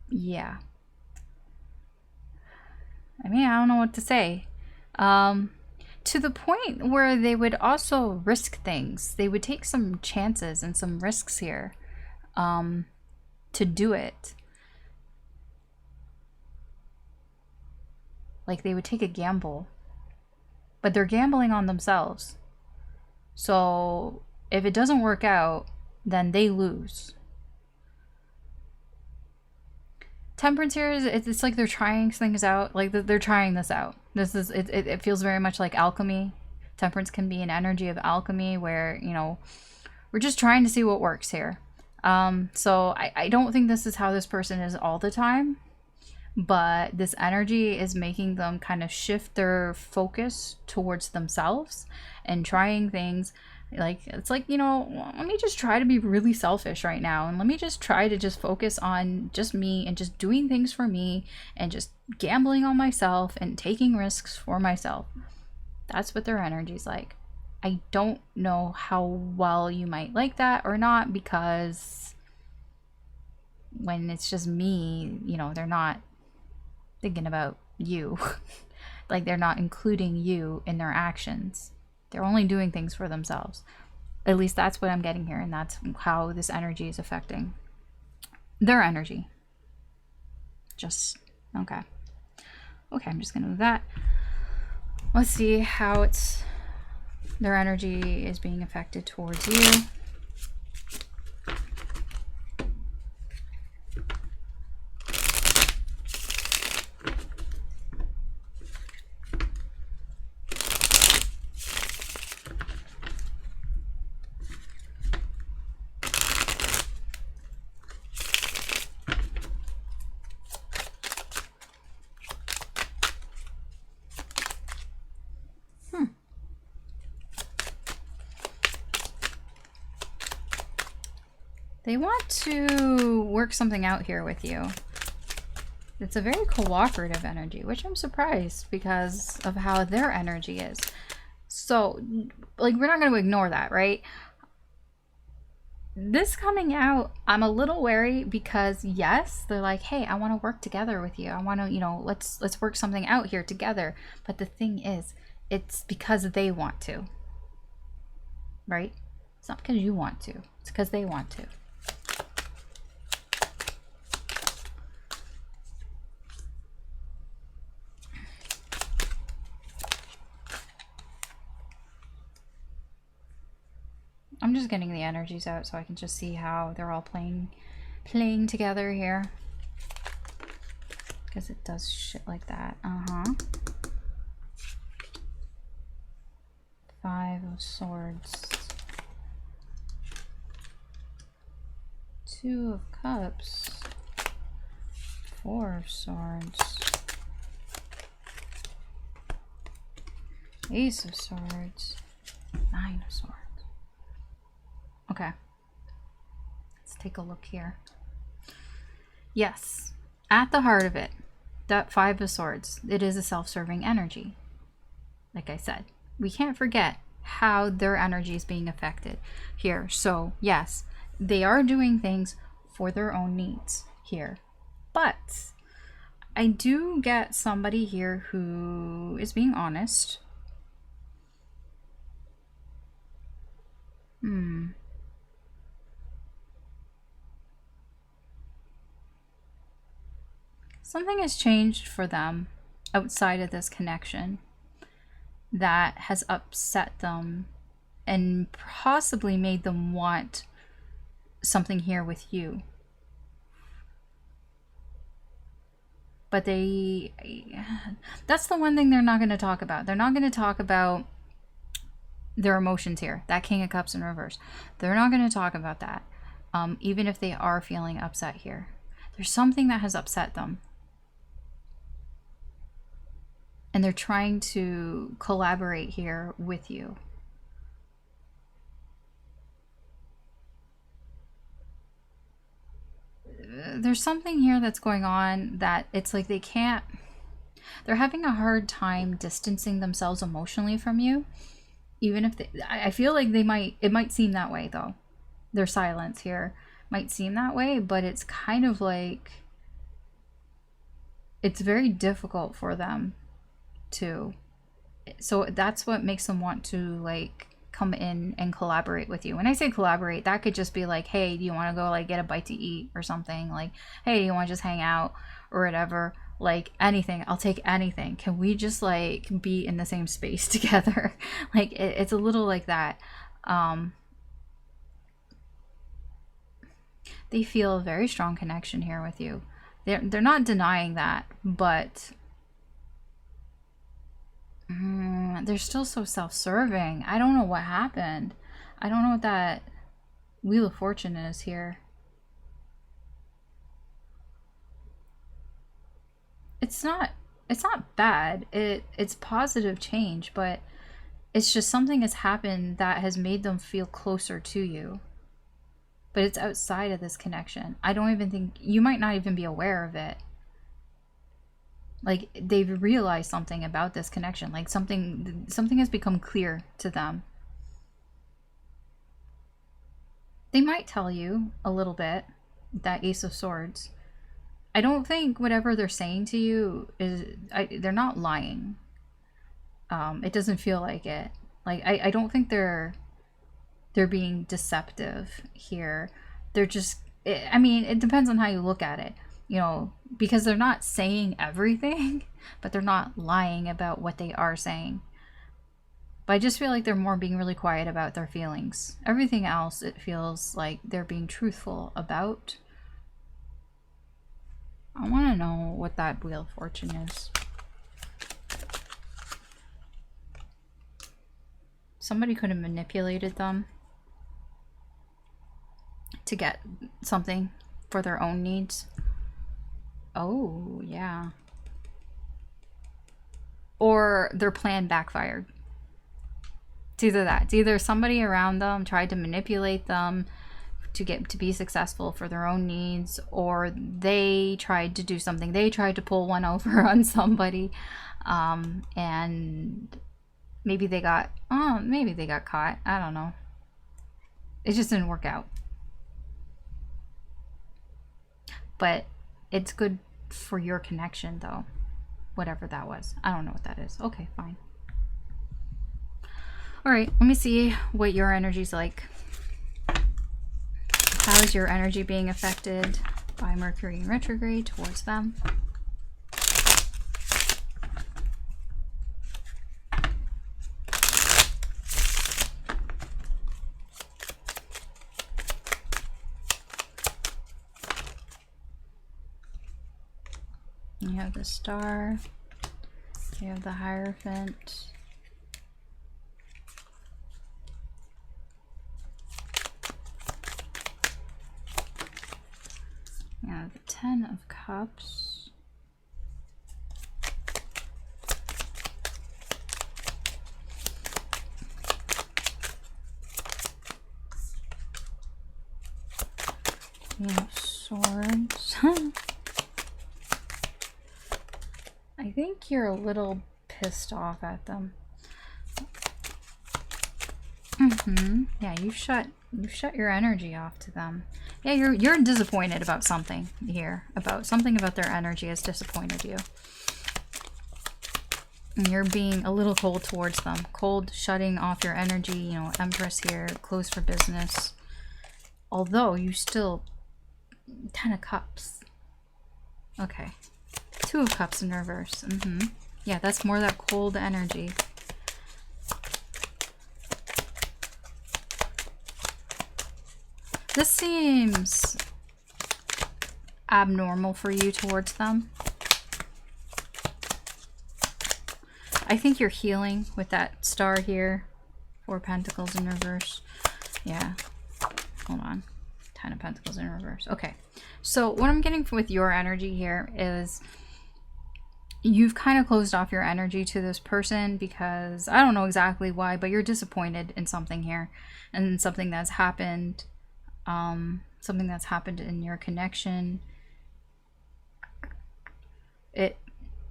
Yeah. I mean, I don't know what to say. To the point where they would also risk things. They would take some chances and some risks here to do it. Like they would take a gamble. But they're gambling on themselves. So if it doesn't work out, then they lose. Temperance here is, it's like they're trying things out. Like they're trying this out. This is it feels very much like alchemy. Temperance can be an energy of alchemy where, you know, we're just trying to see what works here. So I don't think this is how this person is all the time, but this energy is making them kind of shift their focus towards themselves and trying things. Like, it's like, you know, let me just try to be really selfish right now, and let me just try to just focus on just me and just doing things for me and just gambling on myself and taking risks for myself. That's what their energy's like. I don't know how well you might like that or not, because when it's just me, you know, they're not thinking about you. Like, they're not including you in their actions. They're only doing things for themselves. At least that's what I'm getting here, and that's how this energy is affecting their energy. Just, okay. Okay, I'm just gonna move that. Let's see how their energy is being affected towards you. They want to work something out here with you. It's a very cooperative energy, which I'm surprised because of how their energy is. So, like, we're not going to ignore that, right? This coming out, I'm a little wary because, yes, they're like, hey, I want to work together with you. I want to, you know, let's work something out here together. But the thing is, it's because they want to, right? It's not because you want to. It's because they want to. I'm just getting the energies out so I can just see how they're all playing together here. Because it does shit like that. Five of Swords. Two of Cups. Four of Swords. Ace of Swords. Nine of Swords. Okay, let's take a look here. Yes, at the heart of it, that Five of Swords, it is a self-serving energy. Like I said, we can't forget how their energy is being affected here. So yes, they are doing things for their own needs here. But I do get somebody here who is being honest. Something has changed for them outside of this connection that has upset them and possibly made them want something here with you. But that's the one thing they're not going to talk about. They're not going to talk about their emotions here. That King of Cups in reverse. They're not going to talk about that. Even if they are feeling upset here. There's something that has upset them. And they're trying to collaborate here with you. There's something here that's going on that it's like they're having a hard time distancing themselves emotionally from you. Even if I feel like it might seem that way though. Their silence here might seem that way, but it's kind of like, it's very difficult for them to, so that's what makes them want to like come in and collaborate with you. When I say collaborate, that could just be like, hey, do you want to go like get a bite to eat or something? Like, hey, do you want to just hang out or whatever? Like anything, I'll take anything. Can we just like be in the same space together? Like it's a little like that. They feel a very strong connection here with you. They're not denying that, but they're still so self-serving. I don't know what happened. I don't know what that Wheel of Fortune is here. It's not bad. It's positive change, but it's just something has happened that has made them feel closer to you. But it's outside of this connection. I don't even think, you might not even be aware of it. Like they've realized something about this connection. Like something has become clear to them. They might tell you a little bit, that Ace of Swords. I don't think whatever they're saying to you is, they're not lying. It doesn't feel like it. Like I don't think they're being deceptive here. They're just, I mean, it depends on how you look at it, you know, because they're not saying everything, but they're not lying about what they are saying. But I just feel like they're more being really quiet about their feelings. Everything else, it feels like they're being truthful about. I want to know what that Wheel of Fortune is. Somebody could have manipulated them to get something for their own needs. Oh, yeah. Or their plan backfired. It's either that. It's either somebody around them tried to manipulate them to be successful for their own needs, or they tried to do something. They tried to pull one over on somebody, and maybe they got caught. I don't know. It just didn't work out. But it's good for your connection, though. Whatever that was. I don't know what that is. Okay, fine. Alright, let me see what your energy's like. How is your energy being affected by Mercury in retrograde towards them? You have the Star. You have the Hierophant. You have the Ten of Cups. You have Swords. I think you're a little pissed off at them. Yeah, you shut your energy off to them. Yeah, you're disappointed about something here. Something about their energy has disappointed you. And you're being a little cold towards them. Cold, shutting off your energy, you know, Empress here, closed for business. Although you still, Ten of Cups. Okay. Two of Cups in reverse. Yeah, that's more that cold energy. This seems abnormal for you towards them. I think you're healing with that star here. 4 Pentacles in reverse. Yeah. Hold on. 10 of Pentacles in reverse. Okay. So what I'm getting with your energy here is you've kind of closed off your energy to this person because I don't know exactly why, but you're disappointed in something here and something that's happened. Something that's happened in your connection.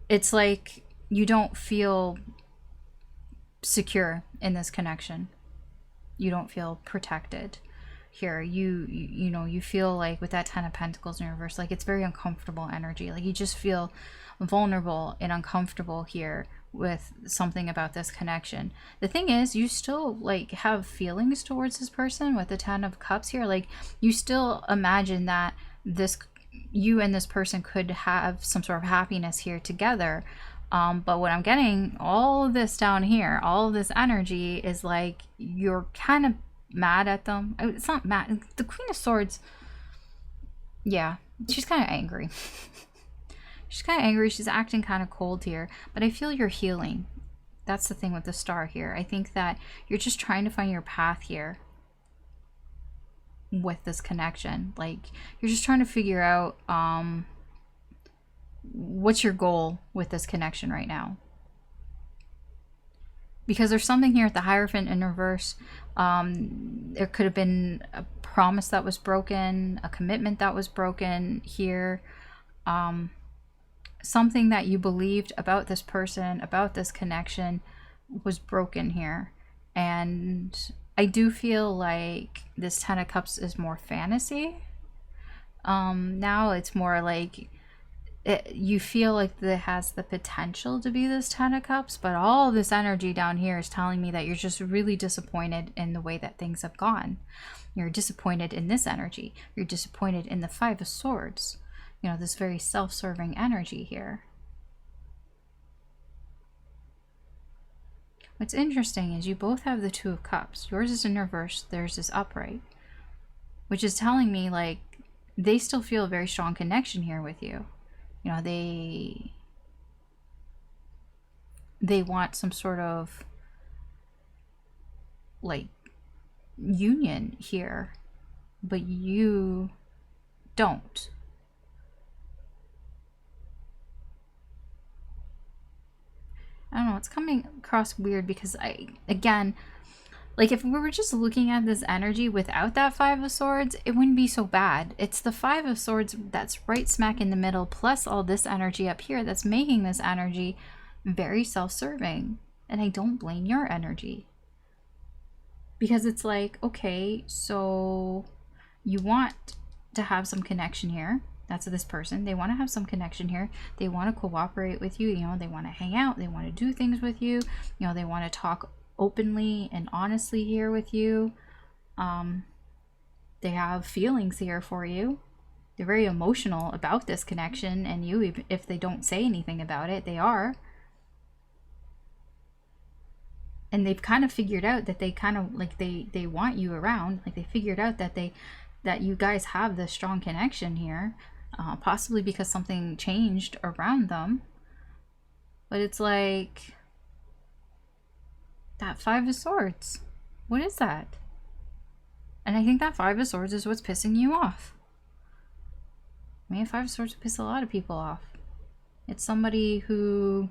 It's like you don't feel secure in this connection. You don't feel protected here. You know, you feel like with that 10 of Pentacles in reverse, like it's very uncomfortable energy. Like you just feel vulnerable and uncomfortable here with something about this connection. The thing is, you still like have feelings towards this person with the 10 of Cups here. Like you still imagine that you and this person could have some sort of happiness here together. But what I'm getting, all of this down here, all of this energy is like you're kind of mad at them. It's not mad. The Queen of Swords, yeah, she's kind of angry. She's kind of angry. She's acting kind of cold here. But I feel you're healing. That's the thing with the star here. I think that you're just trying to find your path here with this connection. Like you're just trying to figure out what's your goal with this connection right now. Because there's something here at the Hierophant in reverse. There could have been a promise that was broken, a commitment that was broken here. Something that you believed about this person, about this connection, was broken here. And I do feel like this 10 of Cups is more fantasy. Now it's more like you feel like it has the potential to be this 10 of Cups, but all this energy down here is telling me that you're just really disappointed in the way that things have gone. You're disappointed in this energy. You're disappointed in the 5 of Swords. You know, this very self-serving energy here. What's interesting is you both have the 2 of Cups. Yours is in reverse, theirs is upright. Which is telling me, like, they still feel a very strong connection here with you. You know, they want some sort of, like, union here. But you don't. I don't know, it's coming across weird because again, like if we were just looking at this energy without that 5 of Swords, it wouldn't be so bad. It's the 5 of Swords that's right smack in the middle, plus all this energy up here that's making this energy very self-serving. And I don't blame your energy. Because it's like, okay, so you want to have some connection here. That's this person. They want to have some connection here. They want to cooperate with you. You know, they want to hang out. They want to do things with you. You know, they want to talk openly and honestly here with you. They have feelings here for you. They're very emotional about this connection and you, even if they don't say anything about it, they are. And they've kind of figured out that they kind of like they want you around. Like they figured out that you guys have this strong connection here. Possibly because something changed around them. But it's like that 5 of Swords. What is that? And I think that 5 of Swords is what's pissing you off. I mean, 5 of Swords piss a lot of people off. It's somebody who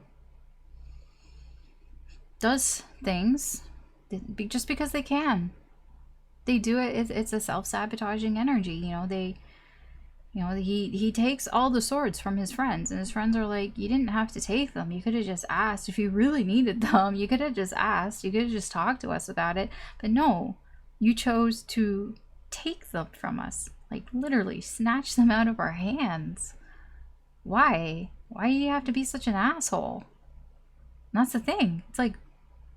does things just because they can. They do it. It's a self-sabotaging energy. You know, he takes all the swords from his friends, and his friends are like, you didn't have to take them. You could have just asked. If you really needed them, you could have just asked. You could have just talked to us about it. But no, you chose to take them from us. Like, literally, snatch them out of our hands. Why? Why do you have to be such an asshole? And that's the thing. It's like,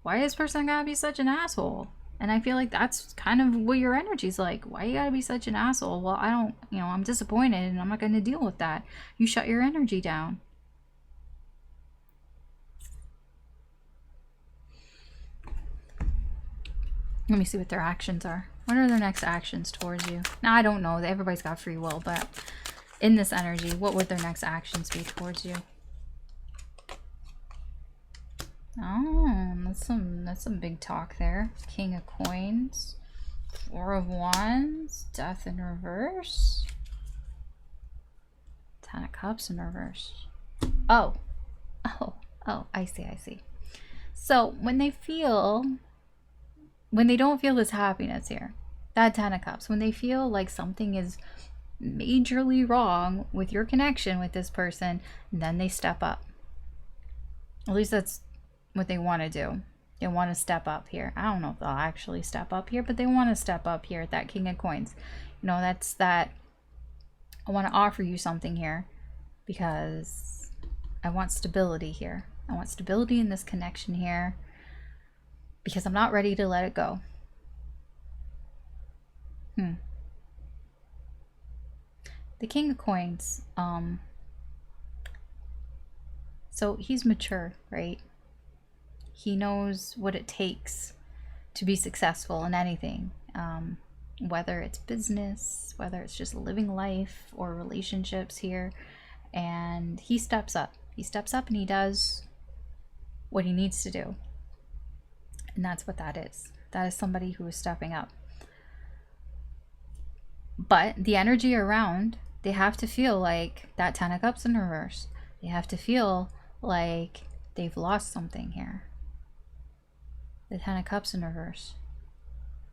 why is this person gotta be such an asshole? And I feel like that's kind of what your energy's like. Why you gotta be such an asshole? Well, I don't, you know, I'm disappointed and I'm not gonna deal with that. You shut your energy down. Let me see what their actions are. What are their next actions towards you? Now, I don't know. Everybody's got free will, but in this energy, what would their next actions be towards you? Oh, that's some big talk there. King of Coins, Four of Wands, Death in reverse, Ten of Cups in reverse. Oh, I see. So when they don't feel this happiness here, that Ten of Cups, when they feel like something is majorly wrong with your connection with this person, then they step up. At least that's what they want to do. They want to step up here. I don't know if they'll actually step up here, but they want to step up here at that King of Coins. You know, that's that. I want to offer you something here because I want stability here. I want stability in this connection here because I'm not ready to let it go. The King of Coins, so he's mature, right? He knows what it takes to be successful in anything, whether it's business, whether it's just living life or relationships here. And he steps up. He steps up and he does what he needs to do. And that's what that is. That is somebody who is stepping up. But the energy around, they have to feel like that Ten of Cups in reverse. They have to feel like they've lost something here. The Ten of Cups in reverse.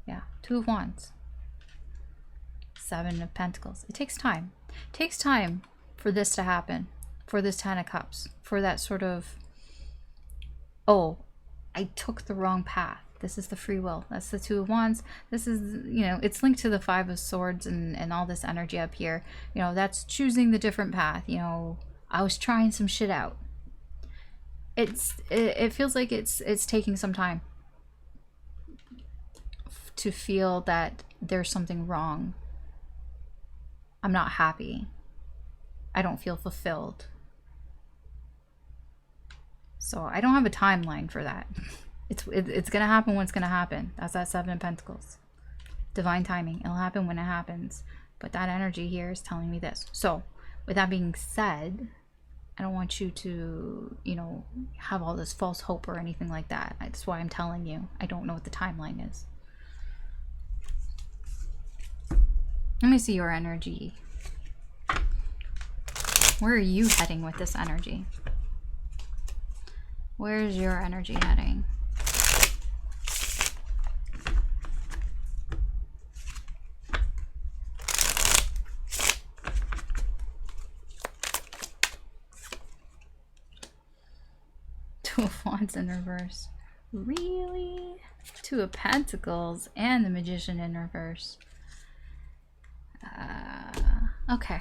Yeah, Two of Wands. Seven of Pentacles. It takes time. It takes time for this to happen. For this Ten of Cups. For that sort of, oh, I took the wrong path. This is the free will. That's the Two of Wands. This is, you know, it's linked to the Five of Swords and all this energy up here. You know, that's choosing the different path. You know, I was trying some shit out. It feels like it's taking some time to feel that there's something wrong. I'm not happy. I don't feel fulfilled. So I don't have a timeline for that. It's gonna happen when it's gonna happen. That's that Seven of Pentacles. Divine timing. It'll happen when it happens. But that energy here is telling me this. So with that being said, I don't want you to, you know, have all this false hope or anything like that. That's why I'm telling you. I don't know what the timeline is. Let me see your energy. Where are you heading with this energy? Where's your energy heading? Two of Wands in reverse. Really? Two of Pentacles and the Magician in reverse. Okay.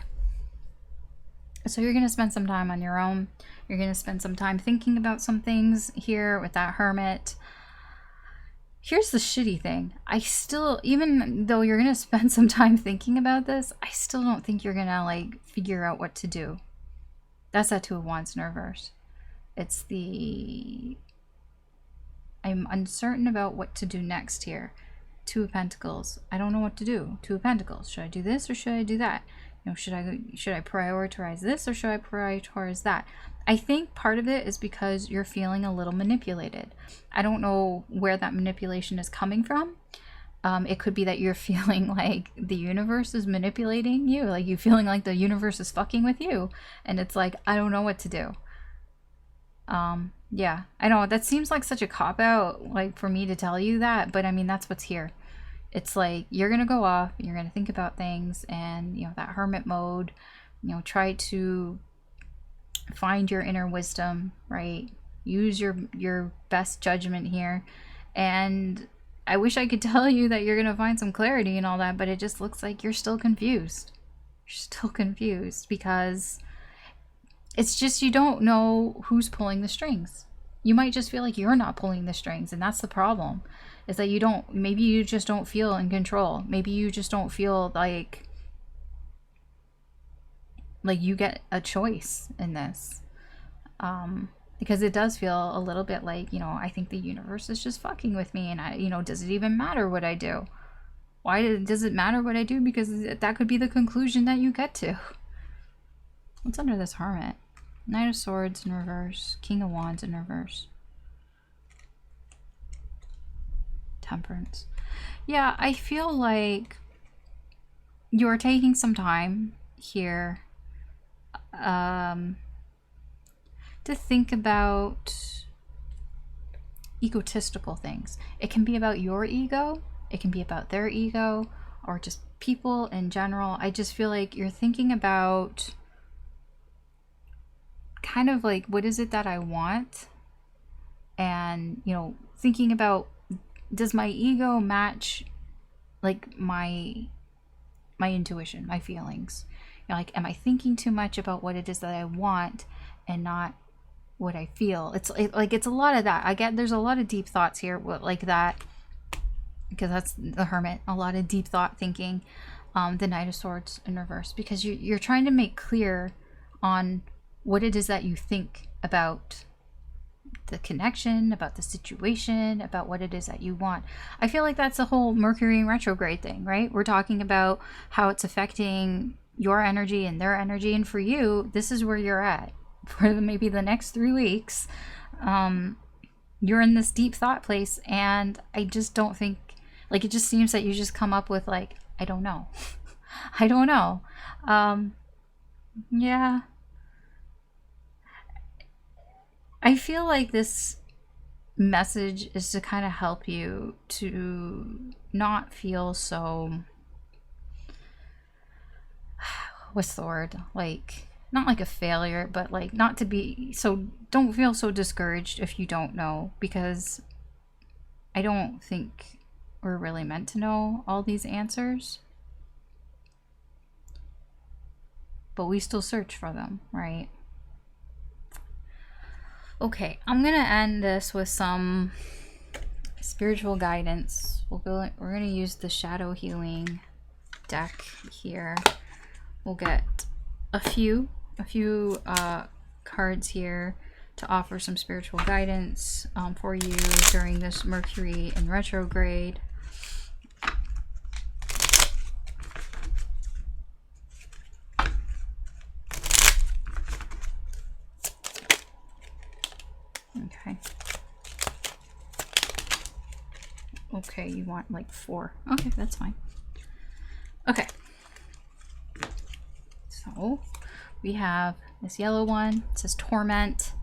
So you're going to spend some time on your own. You're going to spend some time thinking about some things here with that Hermit. Here's the shitty thing. I still, even though you're going to spend some time thinking about this, I still don't think you're going to, like, figure out what to do. That's that Two of Wands in reverse. It's the... I'm uncertain about what to do next here. Two of Pentacles. I don't know what to do. Two of Pentacles. Should I do this or should I do that? You know, should I prioritize this or should I prioritize that? I think part of it is because you're feeling a little manipulated. I don't know where that manipulation is coming from. It could be that you're feeling like the universe is manipulating you, like you feeling like the universe is fucking with you, and it's like, I don't know what to do. Yeah, I know that seems like such a cop-out, like, for me to tell you that, but I mean, that's what's here. It's like, you're going to go off, you're going to think about things, and, you know, that hermit mode, you know, try to find your inner wisdom, right? Use your best judgment here. And I wish I could tell you that you're going to find some clarity and all that, but it just looks like you're still confused. You're still confused because it's just, you don't know who's pulling the strings. You might just feel like you're not pulling the strings, and that's the problem. Is that you don't, maybe you just don't feel in control. Maybe you just don't feel like you get a choice in this. Because it does feel a little bit like, you know, I think the universe is just fucking with me, and I, you know, does it even matter what I do? Why does it matter what I do? Because that could be the conclusion that you get to. What's under this Hermit? Knight of Swords in reverse, King of Wands in reverse. Temperance. Yeah, I feel like you're taking some time here to think about egotistical things. It can be about your ego, it can be about their ego, or just people in general. I just feel like you're thinking about kind of like, what is it that I want? And, you know, thinking about, does my ego match like my intuition, my feelings? You know, like, am I thinking too much about what it is that I want and not what I feel? It's a lot of that. I get there's a lot of deep thoughts here like that, because that's the Hermit, a lot of deep thought thinking. The Knight of Swords in reverse, because you're trying to make clear on what it is that you think about the connection, about the situation, about what it is that you want. I feel like that's the whole Mercury in retrograde thing, right? We're talking about how it's affecting your energy and their energy, and for you, this is where you're at for maybe the next 3 weeks. You're in this deep thought place, and I just don't think, like, it just seems that you just come up with like, I don't know. I don't know. Yeah. I feel like this message is to kind of help you to not feel so, what's the word? Like, not like a failure, but like not to be so, don't feel so discouraged if you don't know, because I don't think we're really meant to know all these answers. But we still search for them, right? Okay, I'm gonna end this with some spiritual guidance. We're gonna use the shadow healing deck here. We'll get a few cards here to offer some spiritual guidance for you during this Mercury in retrograde. Okay, you want like 4. Okay, that's fine. Okay. So we have this yellow one. It says torment.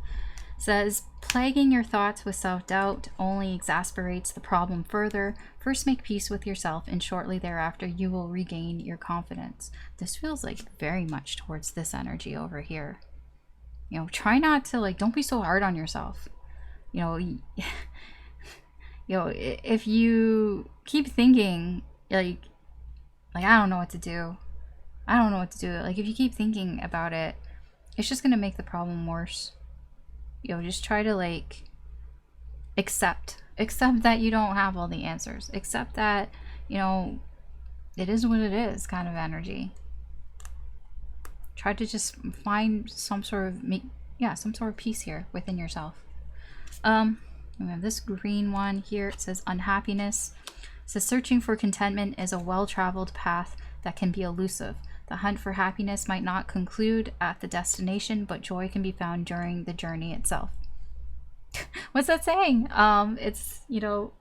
It says plaguing your thoughts with self-doubt only exasperates the problem further. First make peace with yourself, and shortly thereafter you will regain your confidence. This feels like very much towards this energy over here. You know, try not to, like, don't be so hard on yourself. You know, if you keep thinking like I don't know what to do, like, if you keep thinking about it, it's just gonna make the problem worse. You know, just try to, like, accept that you don't have all the answers, accept that, you know, it is what it is kind of energy. Try to just find some sort of peace here within yourself. We have this green one here. It says unhappiness. It says searching for contentment is a well-traveled path that can be elusive. The hunt for happiness might not conclude at the destination, but joy can be found during the journey itself. What's that saying? It's, you know,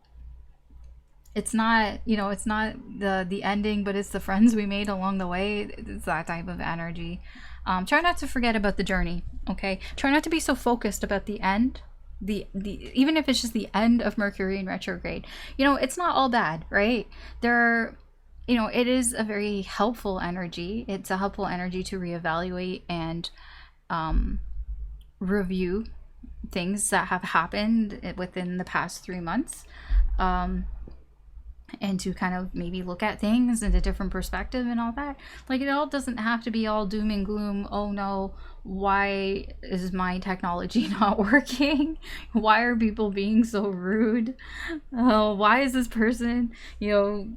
it's not the ending, but it's the friends we made along the way. It's that type of energy. Try not to forget about the journey, okay? Try not to be so focused about the end. Even if it's just the end of Mercury in retrograde, you know, it's not all bad, right? You know, it is a very helpful energy. It's a helpful energy to reevaluate and review things that have happened within the past 3 months, and to kind of maybe look at things in a different perspective and all that. Like, it all doesn't have to be all doom and gloom. Oh no, why is my technology not working? Why are people being so rude? Oh, why is this person, you know,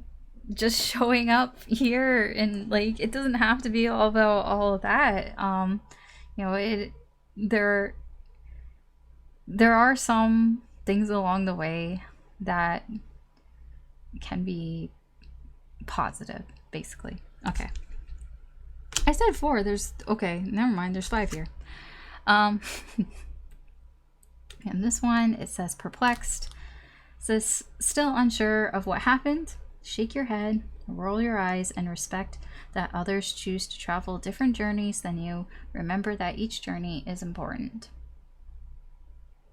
just showing up here? And, like, it doesn't have to be all about all of that. You know, there are some things along the way that can be positive, basically. Okay, I said 4. Okay, never mind, there's 5 here. And this one, it says perplexed. Says, still unsure of what happened? Shake your head, roll your eyes, and respect that others choose to travel different journeys than you. Remember that each journey is important.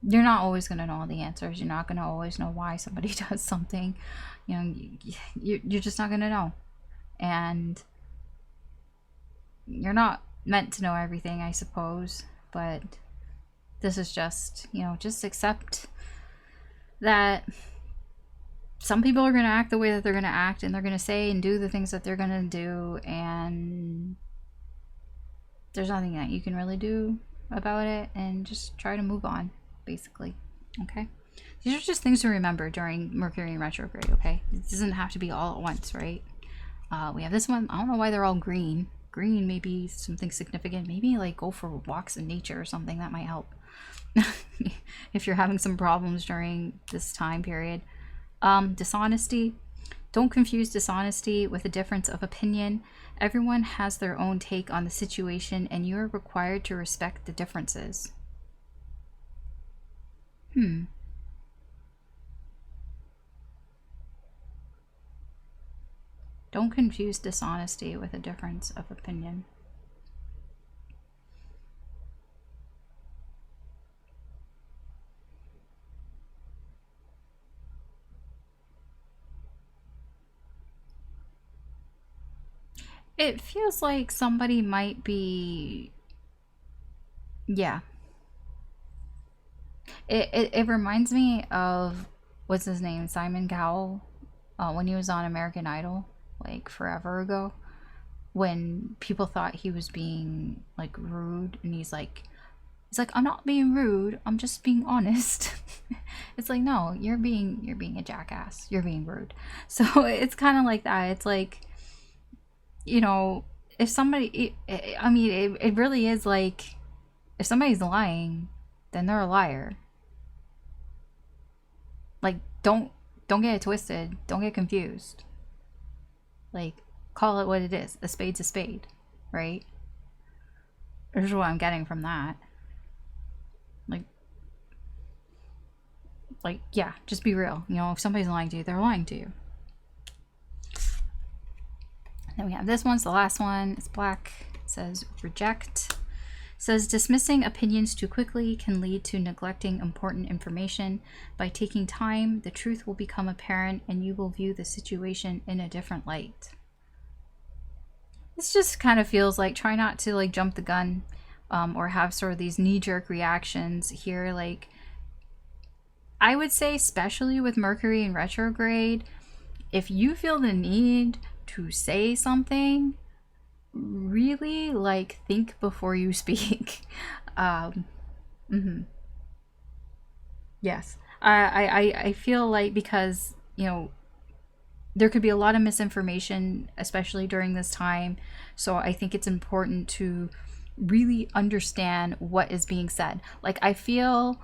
You're not always going to know all the answers. You're not going to always know why somebody does something. You know, you're just not going to know. And you're not meant to know everything, I suppose. But this is just, you know, just accept that some people are going to act the way that they're going to act, and they're going to say and do the things that they're going to do, and there's nothing that you can really do about it, and just try to move on, basically. Okay, these are just things to remember during Mercury in retrograde. Okay, it doesn't have to be all at once, right? We have this one. I don't know why they're all green. Green may be something significant. Maybe like go for walks in nature or something. That might help if you're having some problems during this time period. Dishonesty. Don't confuse dishonesty with a difference of opinion. Everyone has their own take on the situation, and you are required to respect the differences. Don't confuse dishonesty with a difference of opinion. It feels like somebody might be, yeah. It reminds me of, what's his name, Simon Cowell, when he was on American Idol, like forever ago, when people thought he was being like rude, and he's like, I'm not being rude, I'm just being honest. It's like, no, you're being a jackass, you're being rude. So it's kind of like that. It's like, you know, if somebody, I mean, it really is like, if somebody's lying, then they're a liar. Like, don't get it twisted. Don't get confused. Like, call it what it is. A spade's a spade, right? This is what I'm getting from that. Like, yeah, just be real. You know, if somebody's lying to you, they're lying to you. Then we have this one. It's the last one. It's black. It says reject. It says dismissing opinions too quickly can lead to neglecting important information. By taking time, the truth will become apparent, and you will view the situation in a different light. This just kind of feels like, try not to like jump the gun, or have sort of these knee-jerk reactions here. Like, I would say, especially with Mercury in retrograde, if you feel the need to say something, really like think before you speak. Yes, I feel like, because, you know, there could be a lot of misinformation, especially during this time. So I think it's important to really understand what is being said. Like, I feel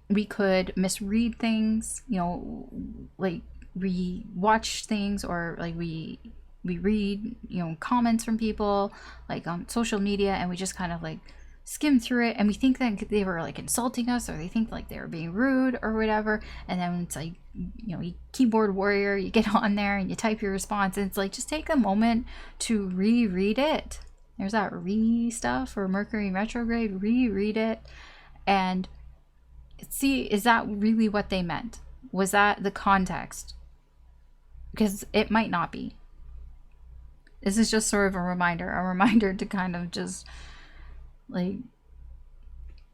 we could misread things, you know, like we watch things, or like we read, you know, comments from people like on social media, and we just kind of like skim through it, and we think that they were like insulting us, or they think like they were being rude or whatever. And then it's like, you know, you keyboard warrior, you get on there and you type your response, and it's like, just take a moment to reread it. There's that stuff for Mercury retrograde. Reread it and see, is that really what they meant? Was that the context? Because it might not be. This is just sort of a reminder to kind of just like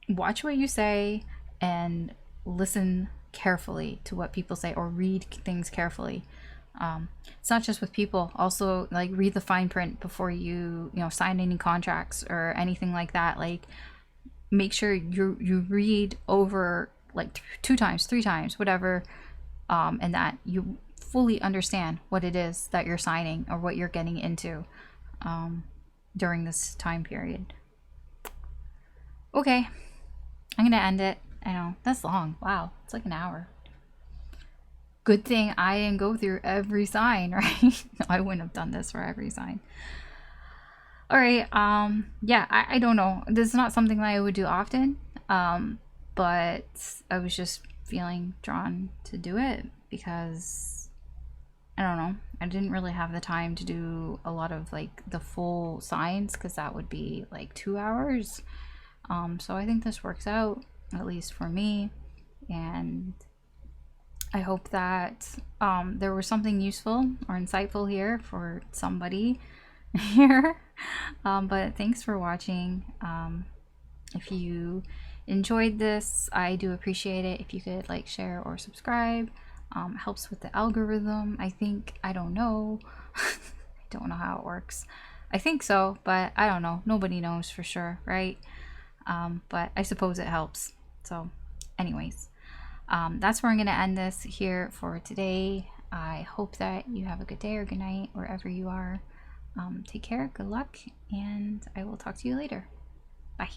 watch what you say and listen carefully to what people say, or read things carefully. It's not just with people, also like read the fine print before you sign any contracts or anything like that. Like, make sure you read over like 2 times, 3 times, whatever, and that you fully understand what it is that you're signing or what you're getting into during this time period. Okay, I'm gonna end it. I know that's long. Wow, it's like an hour. Good thing I didn't go through every sign, right? I wouldn't have done this for every sign. All right. Yeah, I don't know. This is not something that I would do often. But I was just feeling drawn to do it because I don't know, I didn't really have the time to do a lot of like the full signs because that would be like 2 hours. So I think this works out, at least for me, and I hope that there was something useful or insightful here for somebody here. But thanks for watching. If you enjoyed this, I do appreciate it if you could like, share, or subscribe. Helps with the algorithm, I think. I don't know. I don't know how it works. I think so, but I don't know. Nobody knows for sure, right? But I suppose it helps. So anyways, that's where I'm going to end this here for today. I hope that you have a good day or good night wherever you are. Take care, good luck, and I will talk to you later. Bye.